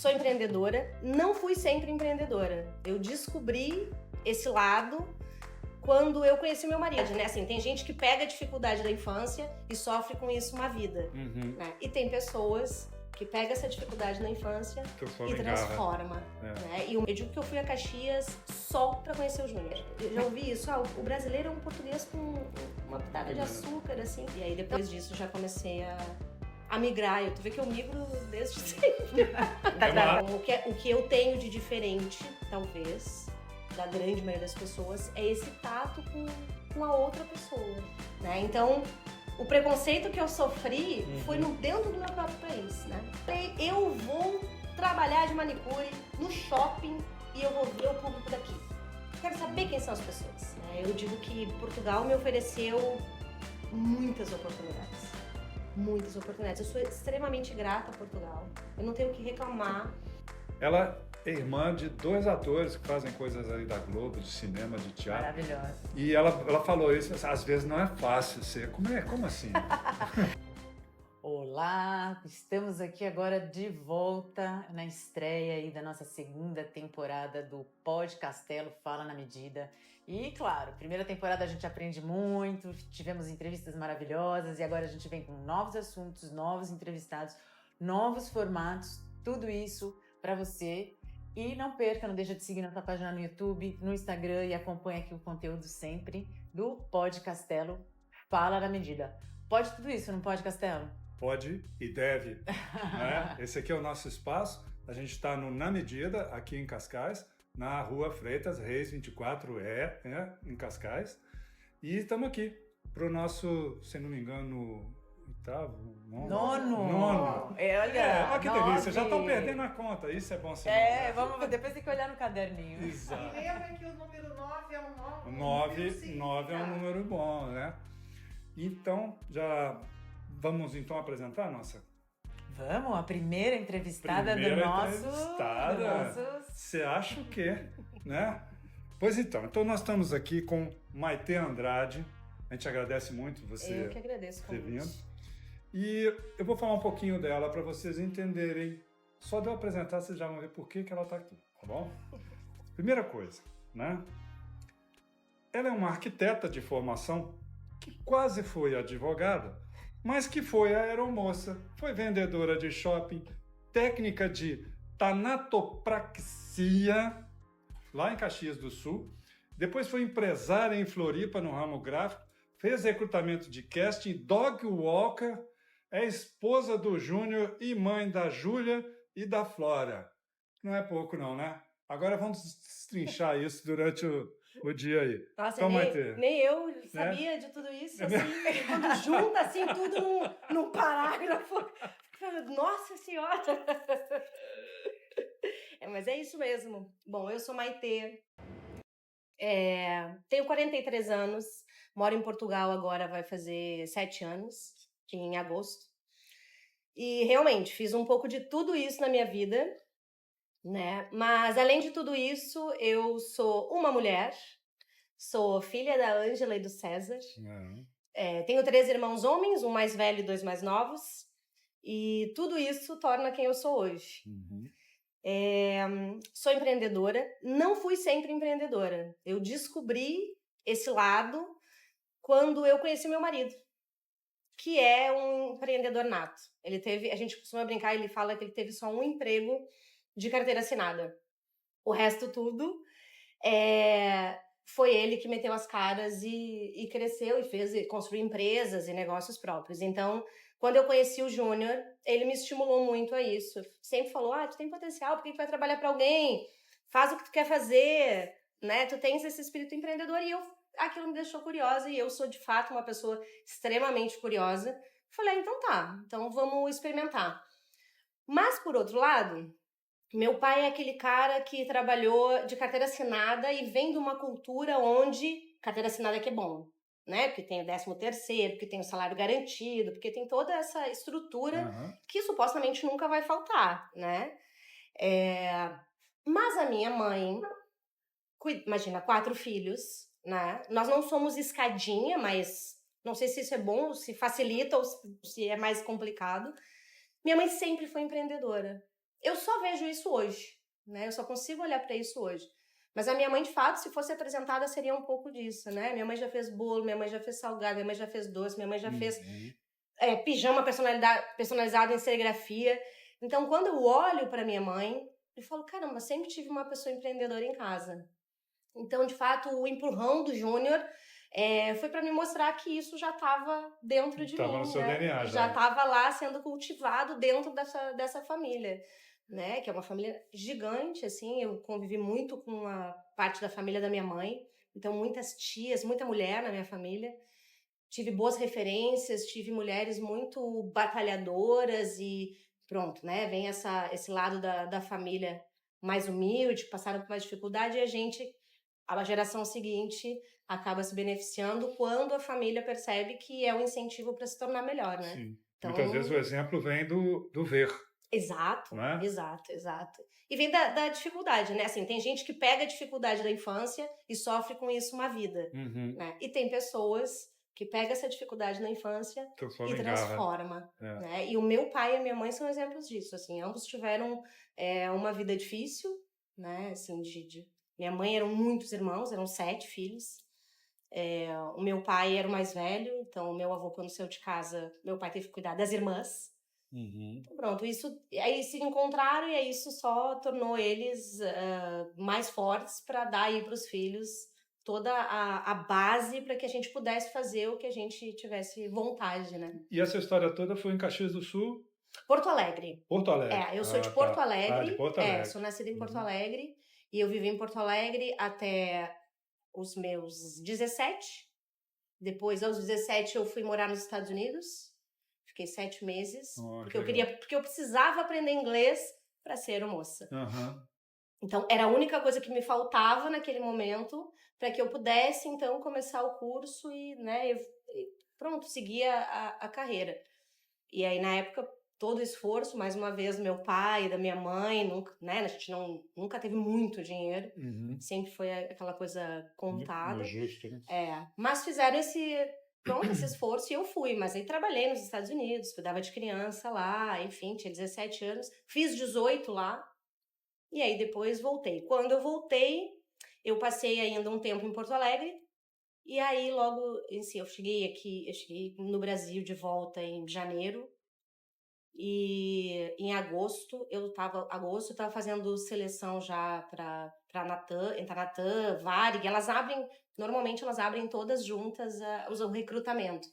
sou empreendedora, não fui sempre empreendedora. Eu descobri esse lado quando eu conheci meu marido, né? Assim, tem gente que pega a dificuldade da infância e sofre com isso uma vida, né? E tem pessoas que pegam essa dificuldade na infância e transforma, né? E eu digo que eu fui a Caxias só pra conhecer o Júnior. Eu já ouvi isso, o brasileiro é um português com uma pitada de açúcar, assim. E aí depois disso já comecei a migrar. Tu vê que eu migro desde sempre. O que eu tenho de diferente, talvez, da grande maioria das pessoas, é esse tato com a outra pessoa, né? Então, o preconceito que eu sofri foi dentro do meu próprio país, né? Eu vou trabalhar de manicure no shopping e eu vou ver o público daqui. Quero saber quem são as pessoas, né? Eu digo que Portugal me ofereceu muitas oportunidades. Muitas oportunidades. Eu sou extremamente grata a Portugal. Eu não tenho o que reclamar. Ela é irmã de 2 atores que fazem coisas aí da Globo, de cinema, de teatro. Maravilhosa. E ela falou isso, às vezes não é fácil ser. Como assim? Olá, estamos aqui agora de volta na estreia aí da nossa segunda temporada do Pod Castelo Fala na Medida. E claro, primeira temporada a gente aprende muito, tivemos entrevistas maravilhosas e agora a gente vem com novos assuntos, novos entrevistados, novos formatos, tudo isso para você. E não perca, não deixa de seguir nossa página no YouTube, no Instagram e acompanhe aqui o conteúdo sempre do Pod Castelo Fala na Medida. Pode tudo isso, não pode, Castelo? Pode e deve. Né? Esse aqui é o nosso espaço. A gente está no Na Medida, aqui em Cascais, na Rua Freitas Reis 24E, né? Em Cascais. E estamos aqui para o nosso, se não me engano, nono. Olha, que delícia, já estão perdendo a conta, isso é bom sinal. Vamos, depois tem que olhar no caderninho. Exato. E lembra que o número 9 é um nove é um número bom, né? Então, já vamos então apresentar a nossa? Vamos, a primeira entrevistada do nosso... Você acha o quê? Né? Pois então nós estamos aqui com Maitê Andrade. A gente agradece muito você Eu que agradeço ter vindo. E eu vou falar um pouquinho dela para vocês entenderem. Só de eu apresentar, vocês já vão ver por que ela está aqui, tá bom? Primeira coisa, né? Ela é uma arquiteta de formação que quase foi advogada, mas que foi aeromoça, foi vendedora de shopping, técnica de tanatopraxia, lá em Caxias do Sul. Depois foi empresária em Floripa, no ramo gráfico, fez recrutamento de casting, dog walker, é esposa do Júnior e mãe da Júlia e da Flora. Não é pouco não, né? Agora vamos destrinchar isso durante o dia aí. Nossa, então, nem eu sabia de tudo isso, assim, quando junta assim tudo num parágrafo. Nossa Senhora! Mas é isso mesmo. Bom, eu sou Maitê, tenho 43 anos, moro em Portugal agora, vai fazer 7 anos, que em agosto. E realmente, fiz um pouco de tudo isso na minha vida, né? Mas além de tudo isso, eu sou uma mulher, sou filha da Ângela e do César. Tenho 3 irmãos homens, um mais velho e 2 mais novos. E tudo isso torna quem eu sou hoje. Sou empreendedora, não fui sempre empreendedora. Eu descobri esse lado quando eu conheci meu marido, que é um empreendedor nato. A gente costuma brincar, ele fala que ele teve só um emprego de carteira assinada. O resto tudo foi ele que meteu as caras e cresceu e construiu empresas e negócios próprios. Então, quando eu conheci o Júnior, ele me estimulou muito a isso. Sempre falou, tu tem potencial, por que tu vai trabalhar para alguém? Faz o que tu quer fazer, né? Tu tens esse espírito empreendedor. E aquilo me deixou curiosa e eu sou, de fato, uma pessoa extremamente curiosa. Falei, então tá, então vamos experimentar. Mas, por outro lado, meu pai é aquele cara que trabalhou de carteira assinada e vem de uma cultura onde carteira assinada que é bom, né? Porque tem o 13º, porque tem o salário garantido, porque tem toda essa estrutura que supostamente nunca vai faltar, né? Mas a minha mãe, imagina, 4 filhos, né? Nós não somos escadinha, mas não sei se isso é bom, se facilita ou se é mais complicado. Minha mãe sempre foi empreendedora. Eu só vejo isso hoje, né? Eu só consigo olhar para isso hoje. Mas a minha mãe, de fato, se fosse apresentada, seria um pouco disso, né? Minha mãe já fez bolo, minha mãe já fez salgado, minha mãe já fez doce, minha mãe já fez pijama personalizado em serigrafia. Então, quando eu olho para minha mãe, eu falo, caramba, sempre tive uma pessoa empreendedora em casa. Então, de fato, o empurrão do Júnior foi para me mostrar que isso já estava dentro de mim. Estava no seu DNA já estava lá sendo cultivado dentro dessa família, né? Que é uma família gigante, assim. Eu convivi muito com a parte da família da minha mãe. Então, muitas tias, muita mulher na minha família. Tive boas referências, tive mulheres muito batalhadoras e pronto, né? Vem esse lado da família mais humilde, passaram por mais dificuldade, e a geração seguinte, acaba se beneficiando quando a família percebe que é um incentivo para se tornar melhor, né? Sim. Então, Muitas vezes o exemplo vem do ver. Exato, né? exato. E vem da dificuldade, né? Assim, tem gente que pega a dificuldade da infância e sofre com isso uma vida, né? E tem pessoas que pegam essa dificuldade na infância e transforma, né? E o meu pai e a minha mãe são exemplos disso, assim, ambos tiveram uma vida difícil, né? Assim, minha mãe eram muitos irmãos, eram 7 filhos. O meu pai era o mais velho, então o meu avô, quando saiu de casa, meu pai teve que cuidar das irmãs. Então, pronto, aí se encontraram e aí isso só tornou eles mais fortes para dar aí para os filhos toda a base para que a gente pudesse fazer o que a gente tivesse vontade, né? E essa história toda foi em Caxias do Sul? Porto Alegre. Porto Alegre. Eu sou de Porto Alegre. De Porto Alegre. Sou nascida em Porto Alegre e eu vivi em Porto Alegre até os meus 17. Depois, aos 17, eu fui morar nos Estados Unidos. Fiquei 7 meses, porque eu precisava aprender inglês para ser moça. Então, era a única coisa que me faltava naquele momento para que eu pudesse, então, começar o curso e, né, pronto, seguir a carreira. E aí, na época, todo o esforço, mais uma vez, do meu pai, da minha mãe, a gente nunca teve muito dinheiro, sempre foi aquela coisa contada. Justo, né? Mas fizeram esse esforço e eu fui, mas aí trabalhei nos Estados Unidos, cuidava de criança lá, enfim, tinha 17 anos, fiz 18 lá, e aí depois voltei. Quando eu voltei, eu passei ainda um tempo em Porto Alegre, e aí logo, assim, eu cheguei no Brasil de volta em janeiro, e em agosto eu tava fazendo seleção já para Natan, Varig, normalmente elas abrem todas juntas o recrutamento.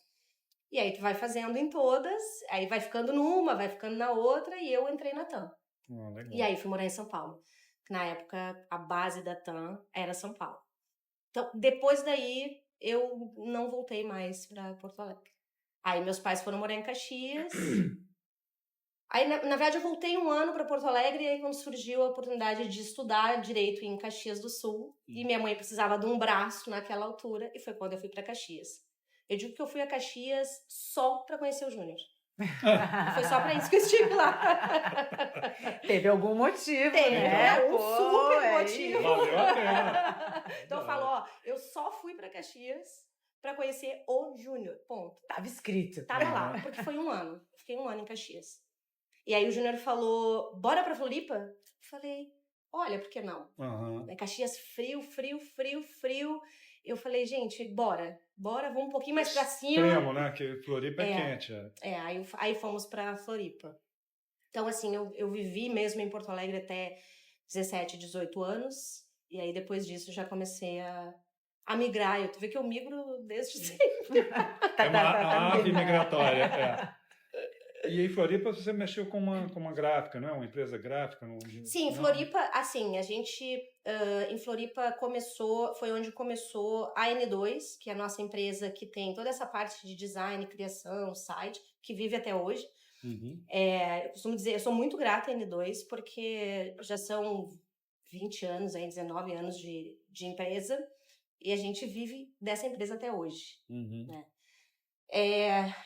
E aí tu vai fazendo em todas, aí vai ficando numa, vai ficando na outra, e eu entrei na TAM. E aí fui morar em São Paulo. Na época, a base da TAM era São Paulo. Então, depois daí, eu não voltei mais para Porto Alegre. Aí meus pais foram morar em Caxias. Aí, na verdade, eu voltei um ano para Porto Alegre, e aí quando surgiu a oportunidade de estudar Direito em Caxias do Sul, e minha mãe precisava de um braço naquela altura, e foi quando eu fui para Caxias. Eu digo que eu fui a Caxias só para conhecer o Júnior. Foi só para isso que eu estive lá. Teve algum motivo, né? Super motivo. Valeu a pena. Então eu falo, eu só fui para Caxias para conhecer o Júnior, ponto. Tava escrito. Tava lá, porque foi um ano. Fiquei um ano em Caxias. E aí o Júnior falou, bora pra Floripa? Eu falei, olha, por que não? Caxias frio. Eu falei, gente, bora, vamos um pouquinho mais pra cima. Extremo, né? Que Floripa é quente. Aí fomos pra Floripa. Então, assim, eu vivi mesmo em Porto Alegre até 17, 18 anos. E aí, depois disso, já comecei a migrar. Tu vê que eu migro desde sempre. É uma ave migratória, E em Floripa você mexeu com uma gráfica, não é? Uma empresa gráfica? Sim, em Floripa, assim, a gente em Floripa foi onde começou a N2, que é a nossa empresa que tem toda essa parte de design, criação, site, que vive até hoje. Eu costumo dizer, eu sou muito grata à N2, porque já são 20 anos, 19 anos de empresa, e a gente vive dessa empresa até hoje, né?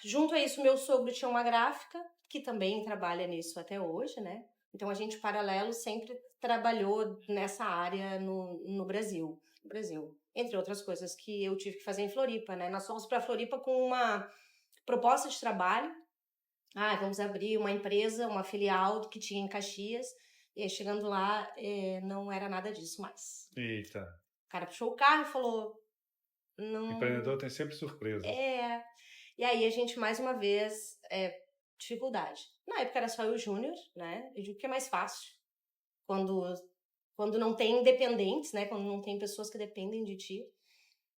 Junto a isso, meu sogro tinha uma gráfica que também trabalha nisso até hoje, né? Então a gente, paralelo, sempre trabalhou nessa área no Brasil. Entre outras coisas que eu tive que fazer em Floripa, né? Nós fomos para Floripa com uma proposta de trabalho vamos abrir uma empresa, uma filial que tinha em Caxias. E aí, chegando lá, não era nada disso mais. Eita. O cara puxou o carro e falou... Não... Empreendedor tem sempre surpresa. E aí a gente, mais uma vez, dificuldade. Na época era só eu e o Júnior, né? Eu digo que é mais fácil. Quando não tem dependentes, né? Quando não tem pessoas que dependem de ti.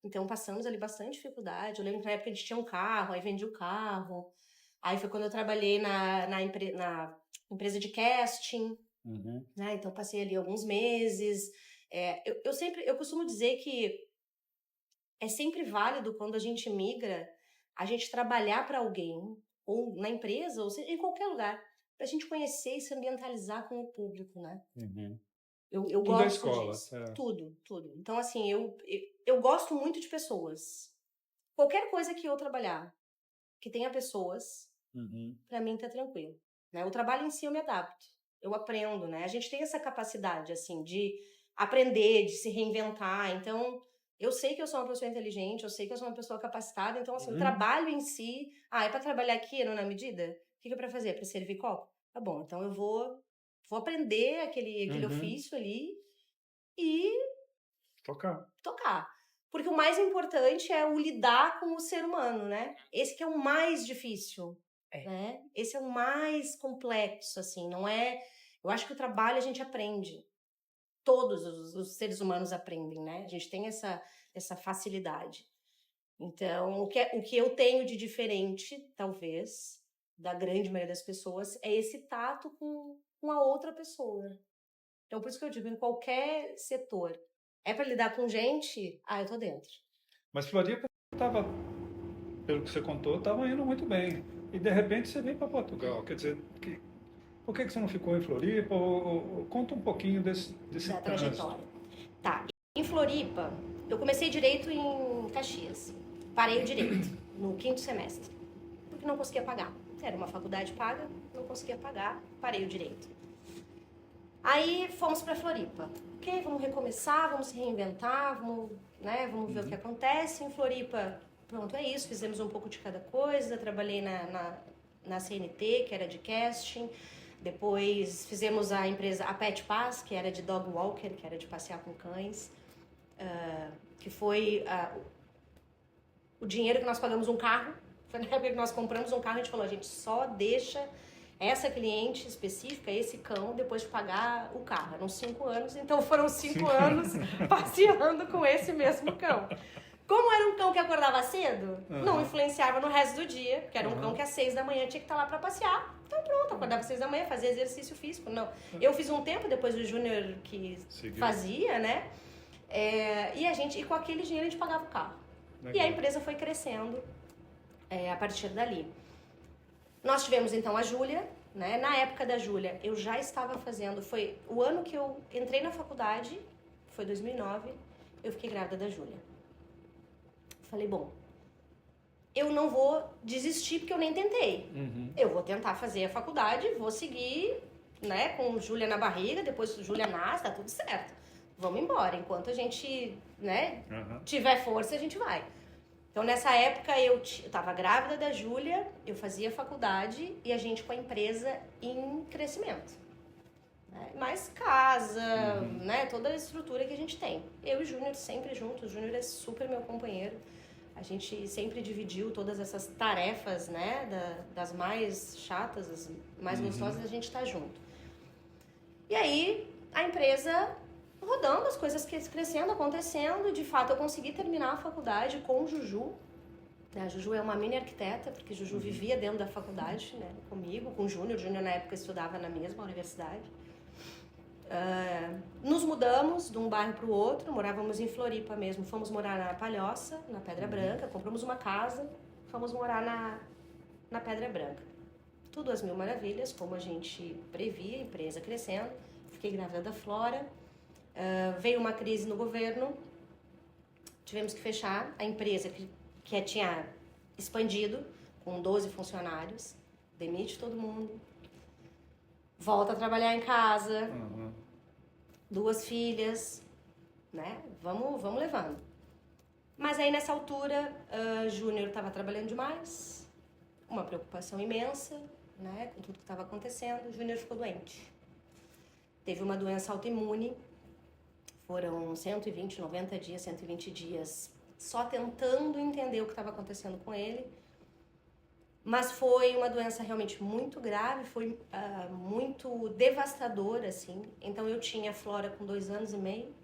Então passamos ali bastante dificuldade. Eu lembro que na época a gente tinha um carro, aí vendi o carro. Aí foi quando eu trabalhei na empresa de casting. Né? Então passei ali alguns meses. Eu costumo dizer que é sempre válido quando a gente migra, a gente trabalhar para alguém, ou na empresa, ou seja, em qualquer lugar, para a gente conhecer e se ambientalizar com o público, né? Eu Tudo gosto é escola. disso. Tudo. Então, assim, eu gosto muito de pessoas. Qualquer coisa que eu trabalhar, que tenha pessoas, para mim tá tranquilo. Né? O trabalho em si eu me adapto. Eu aprendo, né? A gente tem essa capacidade, assim, de aprender, de se reinventar. Então... Eu sei que eu sou uma pessoa inteligente, eu sei que eu sou uma pessoa capacitada, então, assim, o trabalho em si... é pra trabalhar aqui, não na medida? O que é pra fazer? Pra servir copo? Tá bom, então eu vou aprender aquele ofício ali e... Tocar. Porque o mais importante é o lidar com o ser humano, né? Esse que é o mais difícil, né? Esse é o mais complexo, assim, não é... Eu acho que o trabalho a gente aprende. Todos os seres humanos aprendem, né? A gente tem essa facilidade. Então, o que eu tenho de diferente, talvez, da grande maioria das pessoas, é esse tato com a outra pessoa. Então, por isso que eu digo, em qualquer setor, é para lidar com gente, eu tô dentro. Mas Floripa estava, pelo que você contou, estava indo muito bem. E, de repente, você veio para Portugal. Quer dizer... Por que você não ficou em Floripa? Conta um pouquinho desse da trajetória. Tá. Em Floripa, eu comecei direito em Caxias. Parei o direito no 5º semestre. Porque não conseguia pagar. Era uma faculdade paga, não conseguia pagar, parei o direito. Aí fomos para Floripa. Ok, vamos recomeçar, vamos se reinventar, vamos ver o que acontece. Em Floripa, pronto, é isso. Fizemos um pouco de cada coisa. Trabalhei na CNT, que era de casting. Depois fizemos a empresa, a Pet Pass, que era de dog walker, que era de passear com cães, que foi o dinheiro que nós pagamos um carro. Foi na época que nós compramos um carro, a gente falou, a gente só deixa essa cliente específica, esse cão, depois de pagar o carro. Eram 5 anos, então foram 5 anos passeando com esse mesmo cão. Como era um cão que acordava cedo, não influenciava no resto do dia, porque era um cão que às 6 da manhã tinha que estar lá para passear. Então pronto, acordava às 6 da manhã, fazia exercício físico. Não. Eu fiz um tempo, depois o Júnior que fazia, né? E com aquele dinheiro a gente pagava o carro. Legal. E a empresa foi crescendo a partir dali. Nós tivemos então a Júlia, né? Na época da Júlia, eu já estava fazendo, foi o ano que eu entrei na faculdade, foi 2009, eu fiquei grávida da Júlia. Falei, bom, eu não vou desistir porque eu nem tentei. Eu vou tentar fazer a faculdade, vou seguir, né, com Júlia na barriga, depois Júlia nasce, tá tudo certo. Vamos embora, enquanto a gente, né, tiver força, a gente vai. Então, nessa época, eu tava grávida da Júlia, eu fazia faculdade e a gente com a empresa em crescimento. Mais casa, né, toda a estrutura que a gente tem. Eu e o Júnior sempre juntos, o Júnior é super meu companheiro. A gente sempre dividiu todas essas tarefas, né, das mais chatas, as mais gostosas, a gente tá junto. E aí, a empresa rodando, as coisas crescendo, acontecendo. De fato, eu consegui terminar a faculdade com o Juju. A Juju é uma mini arquiteta, porque Juju vivia dentro da faculdade, né, comigo, com o Júnior. O Júnior, na época, estudava na mesma universidade. Nos mudamos de um bairro para o outro, morávamos em Floripa mesmo, fomos morar na Palhoça, na Pedra Branca, compramos uma casa, fomos morar na Pedra Branca. Tudo às mil maravilhas, como a gente previa, a empresa crescendo, fiquei grávida da Flora, veio uma crise no governo, tivemos que fechar a empresa que tinha expandido, com 12 funcionários, demite todo mundo, volta a trabalhar em casa, 2 filhas, né? Vamos levando. Mas aí nessa altura, Júnior estava trabalhando demais, uma preocupação imensa, né, com tudo que estava acontecendo, o Júnior ficou doente. Teve uma doença autoimune, foram 120, 90 dias, 120 dias só tentando entender o que estava acontecendo com ele. Mas foi uma doença realmente muito grave, foi muito devastadora, assim. Então eu tinha a Flora com 2 anos e meio,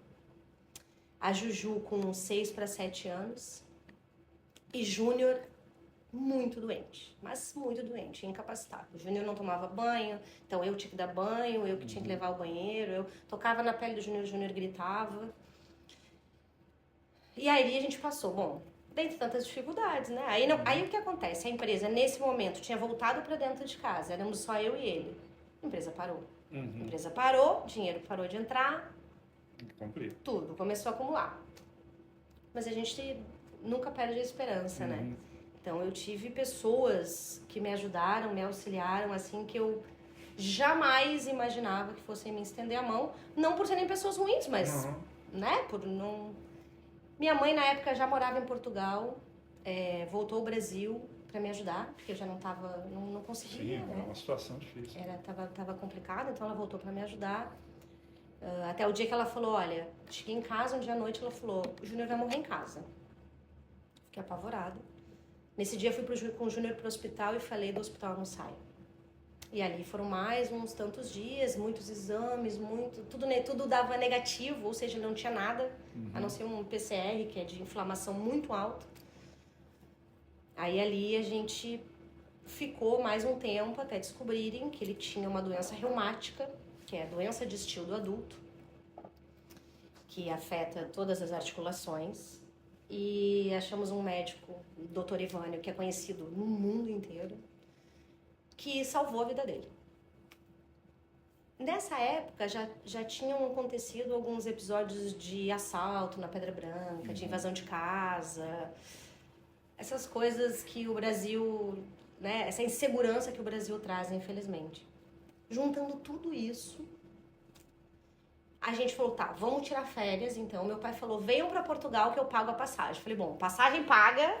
a Juju com 6 para 7 anos e Júnior muito doente, mas muito doente, incapacitado. O Júnior não tomava banho, então eu tinha que dar banho, eu que tinha que levar ao banheiro, eu tocava na pele do Júnior, o Júnior gritava. E aí a gente passou, bom, dentre tantas dificuldades, né? Aí o que acontece? A empresa, nesse momento, tinha voltado para dentro de casa, éramos só eu e ele. A empresa parou. A empresa parou, o dinheiro parou de entrar, tudo começou a acumular. Mas a gente nunca perde a esperança, né? Então eu tive pessoas que me ajudaram, me auxiliaram, assim, que eu jamais imaginava que fossem me estender a mão. Não por serem pessoas ruins, mas, né, por não... Minha mãe, na época, já morava em Portugal, voltou ao Brasil para me ajudar, porque eu já não conseguia, Sim, né? é uma situação difícil. Tava complicado, então ela voltou para me ajudar. Até o dia que ela falou, olha, cheguei em casa um dia à noite, ela falou, o Júnior vai morrer em casa. Fiquei apavorada. Nesse dia eu fui com o Júnior pro hospital e falei, do hospital eu não saio. E ali foram mais uns tantos dias, muitos exames, tudo dava negativo, ou seja, não tinha nada, a não ser um PCR, que é de inflamação muito alta. Aí ali a gente ficou mais um tempo até descobrirem que ele tinha uma doença reumática, que é a doença de estilo do adulto, que afeta todas as articulações. E achamos um médico, o Dr. Ivânio, que é conhecido no mundo inteiro, que salvou a vida dele. Nessa época já tinham acontecido alguns episódios de assalto na Pedra Branca, de invasão de casa, essas coisas que o Brasil, né, essa insegurança que o Brasil traz, infelizmente. Juntando tudo isso, a gente falou, tá, vamos tirar férias, então. Meu pai falou, venham pra Portugal que eu pago a passagem. Falei, bom, passagem paga,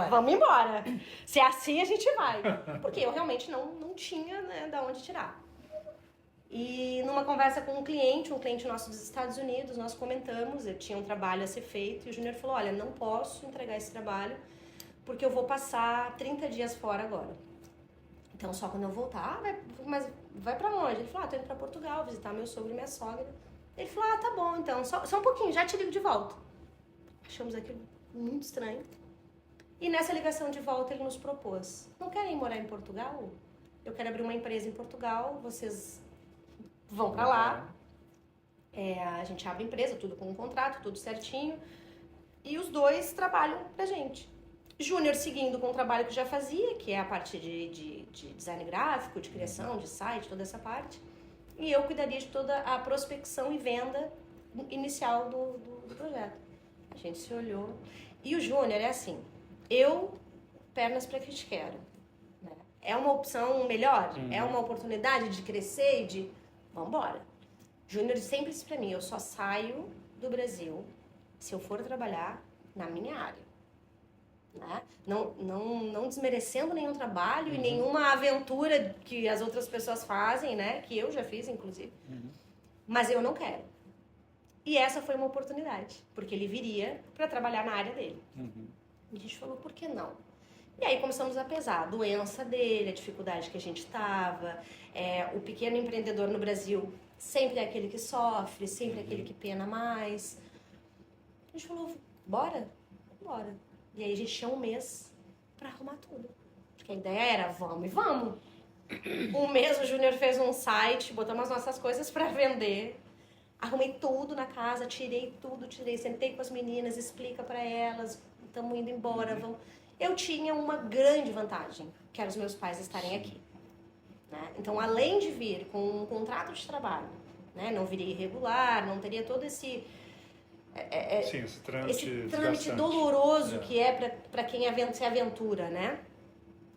vamos embora. Se é assim, a gente vai. Porque eu realmente não tinha, né, da onde tirar. E numa conversa com um cliente nosso dos Estados Unidos, nós comentamos, eu tinha um trabalho a ser feito, e o Júnior falou, olha, não posso entregar esse trabalho, porque eu vou passar 30 dias fora agora. Então, só quando eu voltar, mas vai pra onde? Ele falou, tô indo pra Portugal, visitar meu sogro e minha sogra. Ele falou, tá bom, então, só um pouquinho, já te ligo de volta. Achamos aquilo muito estranho. E nessa ligação de volta ele nos propôs, não querem morar em Portugal? Eu quero abrir uma empresa em Portugal, vocês vão pra lá. A gente abre a empresa, tudo com um contrato, tudo certinho. E os dois trabalham pra gente. Júnior seguindo com o trabalho que já fazia, que é a parte de design gráfico, de criação, de site, toda essa parte. E eu cuidaria de toda a prospecção e venda inicial do projeto. A gente se olhou. E o Júnior é assim, pernas para que te quero. Né? É uma opção melhor? É uma oportunidade de crescer e de... Vambora. Júnior sempre disse pra mim, eu só saio do Brasil se eu for trabalhar na minha área. Né? Não desmerecendo nenhum trabalho e nenhuma aventura que as outras pessoas fazem, né? Que eu já fiz, inclusive. Mas eu não quero. E essa foi uma oportunidade, porque ele viria para trabalhar na área dele. E a gente falou, por que não? E aí começamos a pesar a doença dele, a dificuldade que a gente estava. O pequeno empreendedor no Brasil sempre é aquele que sofre, sempre é aquele que pena mais. A gente falou, bora. E aí a gente tinha um mês pra arrumar tudo. Porque a ideia era, vamos e vamos. Um mês o Júnior fez um site, botamos as nossas coisas pra vender. Arrumei tudo na casa, tirei, sentei com as meninas, explica pra elas, estamos indo embora, vamos. Eu tinha uma grande vantagem, que era os meus pais estarem aqui. Né? Então, além de vir com um contrato de trabalho, né? Não viria irregular, não teria todo esse trâmite doloroso que é para quem se aventura, né?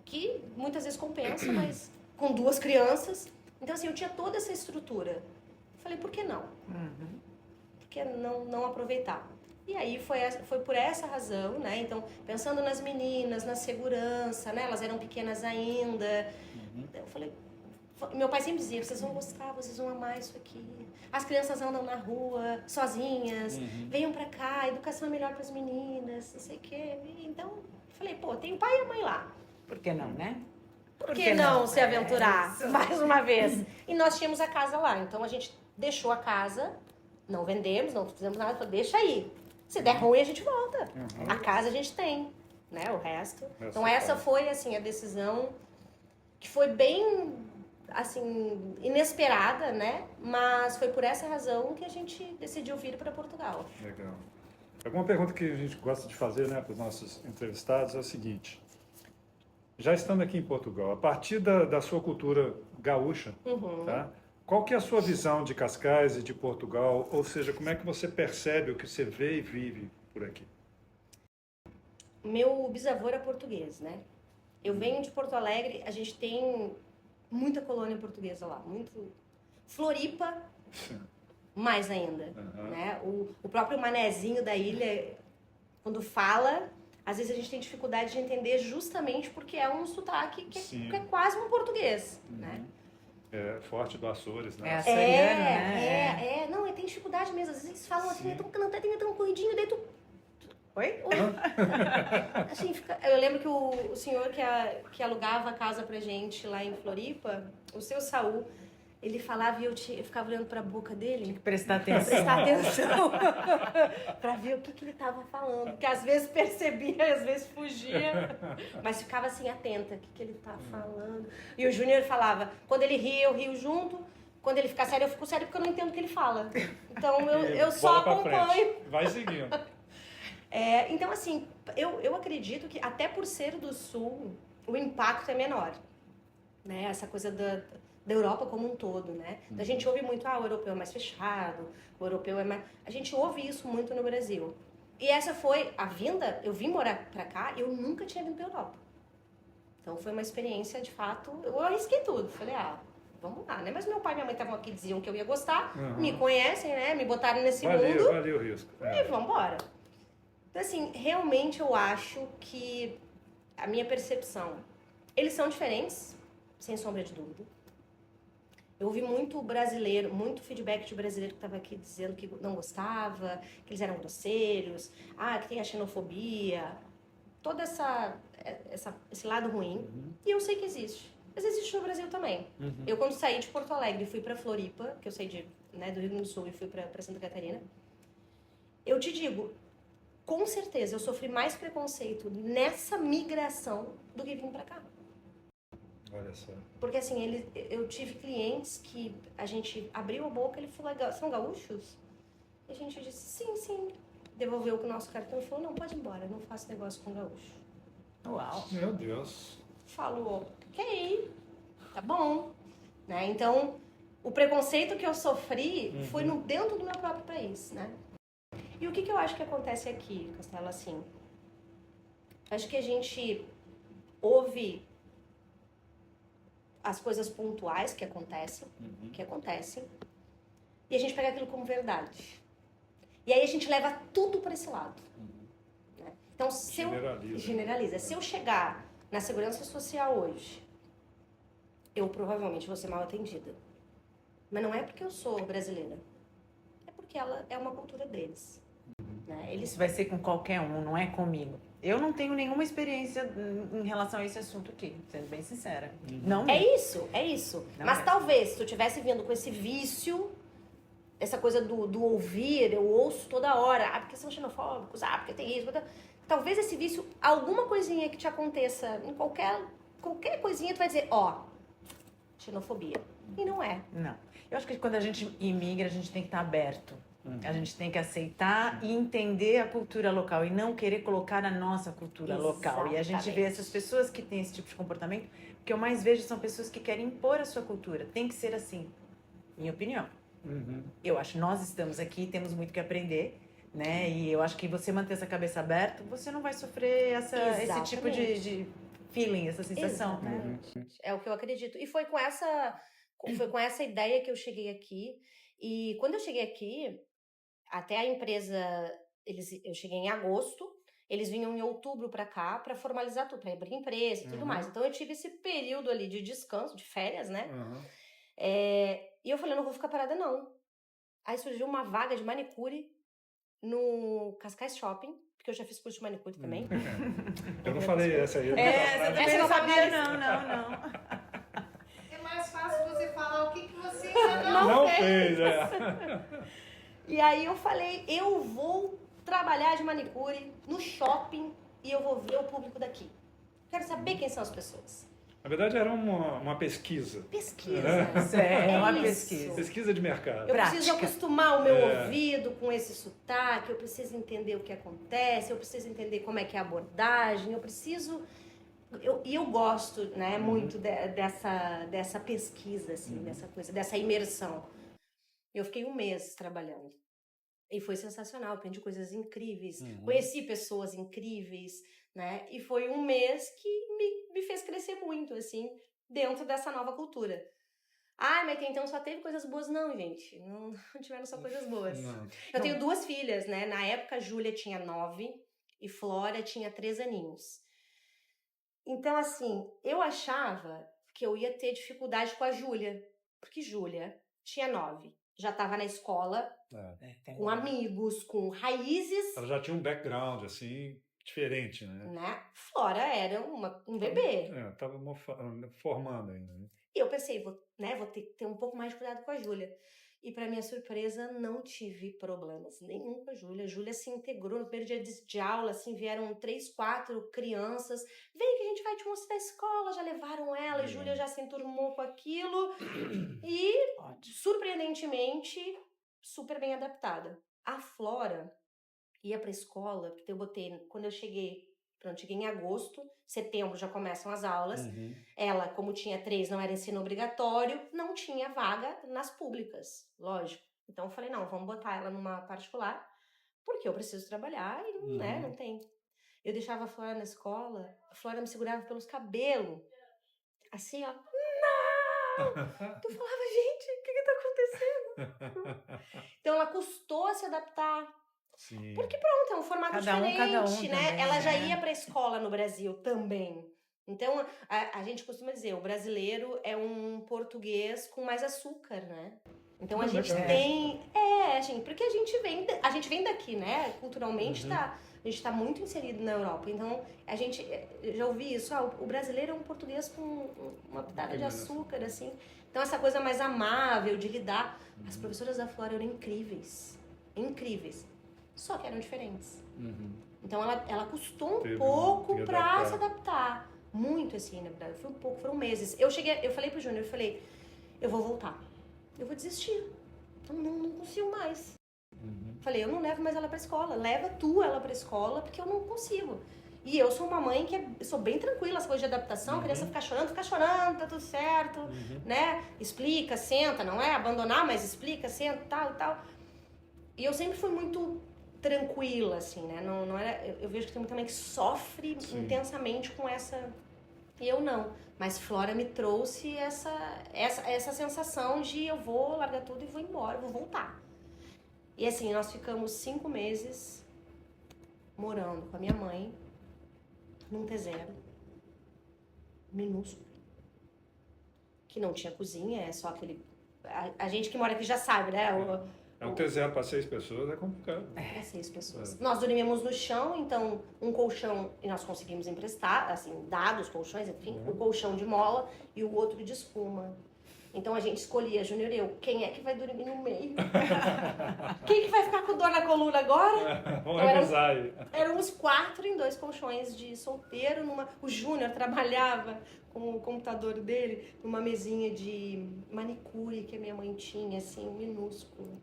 Que muitas vezes compensa, mas com 2 crianças. Então, assim, eu tinha toda essa estrutura. Falei, por que não? Por que não aproveitar? E aí foi por essa razão, né? Então, pensando nas meninas, na segurança, né? Elas eram pequenas ainda. Eu falei, meu pai sempre dizia, vocês vão gostar, vocês vão amar isso aqui. As crianças andam na rua, sozinhas, venham pra cá, a educação é melhor pras meninas, não sei o quê. Então, eu falei, pô, tem o pai e a mãe lá. Por que não, né? Por que não se aventurar mais uma vez? E nós tínhamos a casa lá, então a gente deixou a casa, não vendemos, não fizemos nada, falou, deixa aí. Se der ruim, a gente volta. A casa a gente tem, né? O resto. Então essa foi, assim, a decisão que foi bem, assim, inesperada, né? Mas foi por essa razão que a gente decidiu vir para Portugal. Legal. Alguma pergunta que a gente gosta de fazer, né, para os nossos entrevistados é o seguinte. Já estando aqui em Portugal, a partir da sua cultura gaúcha, tá? Qual que é a sua visão de Cascais e de Portugal? Ou seja, como é que você percebe o que você vê e vive por aqui? Meu bisavô era português, né? Eu venho de Porto Alegre, a gente tem muita colônia portuguesa lá, muito... Floripa, mais ainda, né? O próprio manezinho da ilha, quando fala, às vezes a gente tem dificuldade de entender justamente porque é um sotaque que é quase um português, né? É forte do Açores, né? É açoriano, né? Não, tem dificuldade mesmo. Às vezes eles falam assim, tão cantadinho, tão corridinho, daí tu... Oi? Assim, eu lembro que o senhor que alugava a casa pra gente lá em Floripa, o seu Saul, ele falava e eu ficava olhando pra boca dele. Tem que prestar atenção. Prestar atenção. Pra ver o que ele tava falando. Porque às vezes percebia, às vezes fugia. Mas ficava assim, atenta. O que ele tá falando. E o Júnior falava, quando ele ria, eu rio junto. Quando ele fica sério, eu fico sério porque eu não entendo o que ele fala. Então eu só acompanho. Vai seguindo. Então, assim, eu acredito que até por ser do Sul, o impacto é menor. Né? Essa coisa da Europa como um todo, né? Então, a gente ouve muito, o europeu é mais fechado, o europeu é mais... A gente ouve isso muito no Brasil. E essa foi a vinda, eu vim morar pra cá, eu nunca tinha vindo pra Europa. Então, foi uma experiência, de fato, eu arrisquei tudo. Falei, vamos lá, né? Mas meu pai e minha mãe estavam aqui, diziam que eu ia gostar, me conhecem, né? Me botaram nesse mundo. Valeu o risco. E vamos embora. Então, assim, realmente eu acho que a minha percepção, eles são diferentes, sem sombra de dúvida. Eu ouvi muito brasileiro, muito feedback de brasileiro que estava aqui dizendo que não gostava, que eles eram grosseiros, que tem a xenofobia, todo esse lado ruim. E eu sei que existe. Mas existe no Brasil também. Eu, quando saí de Porto Alegre e fui para Floripa, que eu saí do Rio Grande do Sul e fui para Santa Catarina, eu te digo, com certeza eu sofri mais preconceito nessa migração do que vim para cá. Olha só. Porque assim, eu tive clientes que a gente abriu a boca, ele falou, são gaúchos? E a gente disse, sim. Devolveu o nosso cartão e falou, não, pode ir embora, não faço negócio com gaúcho. Uau. Meu Deus. Falou, ok, tá bom. Né? Então, o preconceito que eu sofri foi dentro do meu próprio país, né? E o que eu acho que acontece aqui, Castelo, assim? Acho que a gente ouve as coisas pontuais que acontecem, e a gente pega aquilo como verdade. E aí a gente leva tudo para esse lado. Né? Então, generaliza. Se eu chegar na segurança social hoje, eu provavelmente vou ser mal atendida. Mas não é porque eu sou brasileira. É porque ela é uma cultura deles. Né? Isso vai ser com qualquer um, não é comigo. Eu não tenho nenhuma experiência em relação a esse assunto aqui, sendo bem sincera. Não mesmo. É isso. Não Mas mesmo. talvez, se tu tivesse vindo com esse vício, essa coisa do ouvir, eu ouço toda hora, porque são xenofóbicos, porque tem isso, talvez esse vício, alguma coisinha que te aconteça, em qualquer coisinha, tu vai dizer, xenofobia. E não é. Não. Eu acho que quando a gente imigra, a gente tem que estar aberto. A gente tem que aceitar e entender a cultura local e não querer colocar a nossa cultura local. E a gente vê essas pessoas que têm esse tipo de comportamento, o que eu mais vejo são pessoas que querem impor a sua cultura. Tem que ser assim, minha opinião. Eu acho que nós estamos aqui, temos muito que aprender, né? E eu acho que você manter essa cabeça aberta, você não vai sofrer esse tipo de feeling, essa sensação. Né? É o que eu acredito. E foi com essa ideia que eu cheguei aqui. E quando eu cheguei aqui, até a empresa eu cheguei em agosto, eles vinham em outubro pra cá pra formalizar tudo, pra abrir empresa e tudo mais. Então eu tive esse período ali de descanso, de férias, né? E eu falei, não vou ficar parada não. Aí surgiu uma vaga de manicure no Cascais Shopping, porque eu já fiz curso de manicure também. Eu não falei essa aí. Essa também Essa não eu sabia, falei. não. É mais fácil você falar o que você ainda Não fez, E aí eu falei, eu vou trabalhar de manicure no shopping e eu vou ver o público daqui. Quero saber quem são as pessoas. Na verdade, era uma pesquisa. Pesquisa. É uma isso. pesquisa. Pesquisa de mercado. Eu Prática. preciso acostumar o meu ouvido com esse sotaque, eu preciso entender o que acontece, eu preciso entender como é que é a abordagem, eu preciso... E eu gosto, né, muito dessa pesquisa, assim, dessa coisa, dessa imersão. Eu fiquei 1 mês trabalhando. E foi sensacional, aprendi coisas incríveis, conheci pessoas incríveis, né? E foi 1 mês que me fez crescer muito, assim, dentro dessa nova cultura. Ah, mas então só teve coisas boas? Não, gente, não tiveram só coisas boas. Eu tenho 2 filhas, né? Na época, a Júlia tinha 9 e Flora tinha 3 aninhos. Então, assim, eu achava que eu ia ter dificuldade com a Júlia, porque Júlia tinha 9, já estava na escola, com amigos, com raízes. Ela já tinha um background, assim, diferente, né? Flora era um bebê. Tava formando ainda, né? E eu pensei, vou ter que ter um pouco mais de cuidado com a Júlia. E para minha surpresa, não tive problemas nenhum com a Júlia. A Júlia se integrou no primeiro dia de aula, assim, vieram 3, 4 crianças. Vem que a gente vai te mostrar a escola, já levaram ela. E Júlia já se enturmou com aquilo. E, surpreendentemente, super bem adaptada. A Flora ia pra escola, porque eu botei, quando eu cheguei em agosto, setembro já começam as aulas. Ela, como tinha 3, não era ensino obrigatório, não tinha vaga nas públicas, lógico. Então eu falei, não, vamos botar ela numa particular, porque eu preciso trabalhar e né, não tem. Eu deixava a Flora na escola, a Flora me segurava pelos cabelos, assim, ó, não! Tu falava, gente, o que tá acontecendo? Então ela custou a se adaptar. Sim. Porque pronto, é um formato diferente, cada um né? também, Ela já ia pra escola no Brasil também. Então, a gente costuma dizer, o brasileiro é um português com mais açúcar, né? Então a gente tem... gente, porque a gente vem daqui, né? Culturalmente, a gente tá muito inserido na Europa. Então, eu já ouvi isso, o brasileiro é um português com uma pitada de açúcar, assim. Então, essa coisa mais amável de lidar. As professoras da Flora eram incríveis. Incríveis. Só que eram diferentes. Então ela custou um pouco pra se adaptar. Muito assim, na verdade. Foi um pouco, foram meses. Eu falei pro Júnior, eu vou voltar. Eu vou desistir. Eu não consigo mais. Falei, eu não levo mais ela pra escola. Leva tu ela pra escola, porque eu não consigo. E eu sou uma mãe eu sou bem tranquila, essa coisa de adaptação, a criança fica chorando, tá tudo certo, né? Explica, senta, não é abandonar, mas explica, senta, tal. E eu sempre fui muito tranquila, assim, né? Não era, eu vejo que tem muita mãe que sofre intensamente com essa... E eu não. Mas Flora me trouxe essa sensação de eu vou largar tudo e vou embora, vou voltar. E assim, nós ficamos 5 meses morando com a minha mãe num T0 minúsculo, que não tinha cozinha, é só aquele... A gente que mora aqui já sabe, né? Um T0 para 6 pessoas é complicado. Para 6 pessoas. Nós dormíamos no chão, então um colchão, e nós conseguimos emprestar, assim, dados, colchões, enfim, o colchão de mola e o outro de espuma. Então a gente escolhia, Júnior e eu, quem é que vai dormir no meio? Quem que vai ficar com dor na coluna agora? Vamos revisar aí. Éramos 4 em 2 colchões de solteiro. O Júnior trabalhava com o computador dele numa mesinha de manicure que a minha mãe tinha, assim, minúsculo.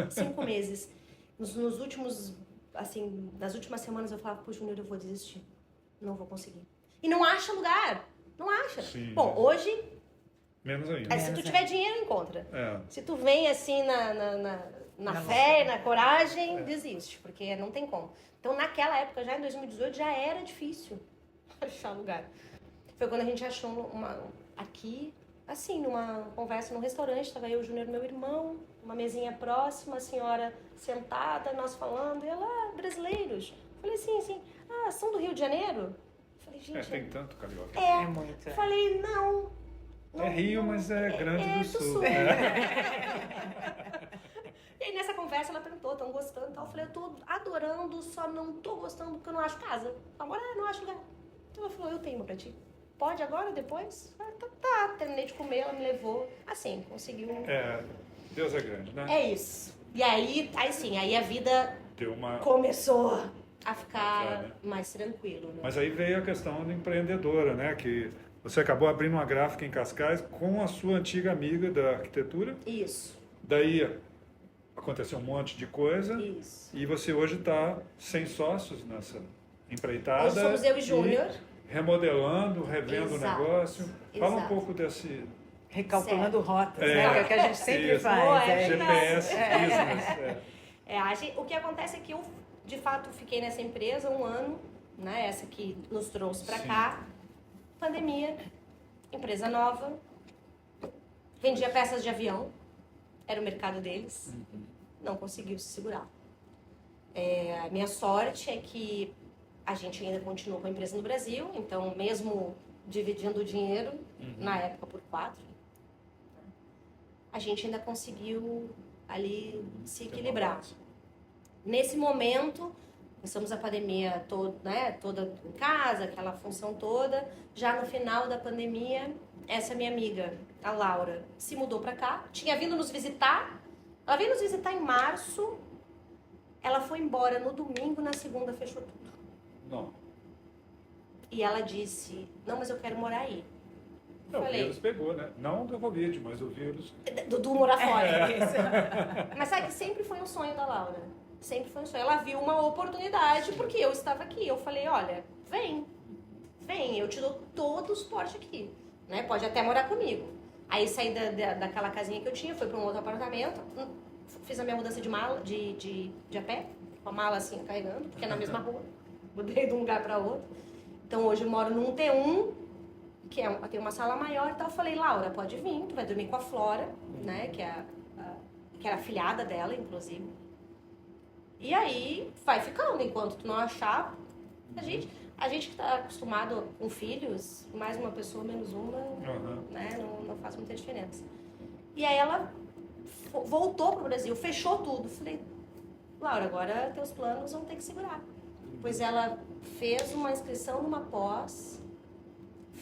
5 meses. Nos últimos, assim, nas últimas semanas eu falava pro Júnior, eu vou desistir. Não vou conseguir. E não acha lugar. Não acha. Sim. Bom, hoje... Menos ainda. Se tu tiver dinheiro, encontra. É. Se tu vem assim na fé, na coragem, desiste, porque não tem como. Então, naquela época, já em 2018, já era difícil achar lugar. Foi quando a gente achou aqui, assim, numa conversa num restaurante, estava eu, o Júnior, meu irmão, uma mesinha próxima, a senhora sentada, nós falando, e ela, brasileiros. Falei, sim. Ah, são do Rio de Janeiro? Falei, gente... tem tanto carioca. É muito. Falei, não. É Rio, mas é Grande do Sul. E aí nessa conversa ela perguntou, estão gostando e tal? Eu falei, eu tô adorando, só não tô gostando porque eu não acho casa. Pra morar, não acho lugar. Então ela falou, eu tenho uma pra ti. Pode agora, depois? Eu falei, tá. Terminei de comer, ela me levou. Assim, conseguiu. Deus é grande, né? É isso. E aí sim, aí a vida Deu uma... começou a ficar né? mais tranquilo. Né? Mas aí veio a questão da empreendedora, né? Que você acabou abrindo uma gráfica em Cascais com a sua antiga amiga da arquitetura. Isso. Daí aconteceu um monte de coisa. Isso. E você hoje está sem sócios nessa empreitada. Hoje somos eu e Júnior. Remodelando, revendo Exato. o negócio. Fala um Exato. pouco desse Recalculando rotas, né? Que é o que a gente sempre isso. faz. GPS business. O que acontece é que eu, de fato, fiquei nessa empresa 1 ano, né? Essa que nos trouxe pra Sim. cá. Pandemia, empresa nova, vendia peças de avião, era o mercado deles, não conseguiu se segurar. A minha sorte é que a gente ainda continuou com a empresa no Brasil, então mesmo dividindo o dinheiro, na época por 4, a gente ainda conseguiu ali se equilibrar. Nesse momento, começamos a pandemia toda em casa, aquela função toda. Já no final da pandemia, essa minha amiga, a Laura, se mudou pra cá. Tinha vindo nos visitar. Ela veio nos visitar em março. Ela foi embora no domingo, na segunda fechou tudo. Não. E ela disse, não, mas eu quero morar aí. Não, o Falei. vírus pegou, né? Não do Covid, mas o vírus... Do morar fora. Mas sabe que sempre foi um sonho da Laura. Sempre foi um sonho. Ela viu uma oportunidade porque eu estava aqui. Eu falei, olha, vem, eu te dou todo o suporte aqui, né? Pode até morar comigo. Aí saí daquela casinha que eu tinha, fui para um outro apartamento, fiz a minha mudança de mala, de a pé, com a mala assim, carregando, porque é na mesma rua. Mudei de um lugar para outro. Então hoje eu moro num T1, que tem uma sala maior e tal. Eu falei, Laura, pode vir, tu vai dormir com a Flora, né? Que era a filhada dela, inclusive. E aí, vai ficando, enquanto tu não achar. A gente que tá acostumado com filhos, mais uma pessoa, menos uma, né, não faz muita diferença. E aí ela voltou pro Brasil, fechou tudo. Falei, Laura, agora teus planos vão ter que segurar. Pois ela fez uma inscrição numa pós,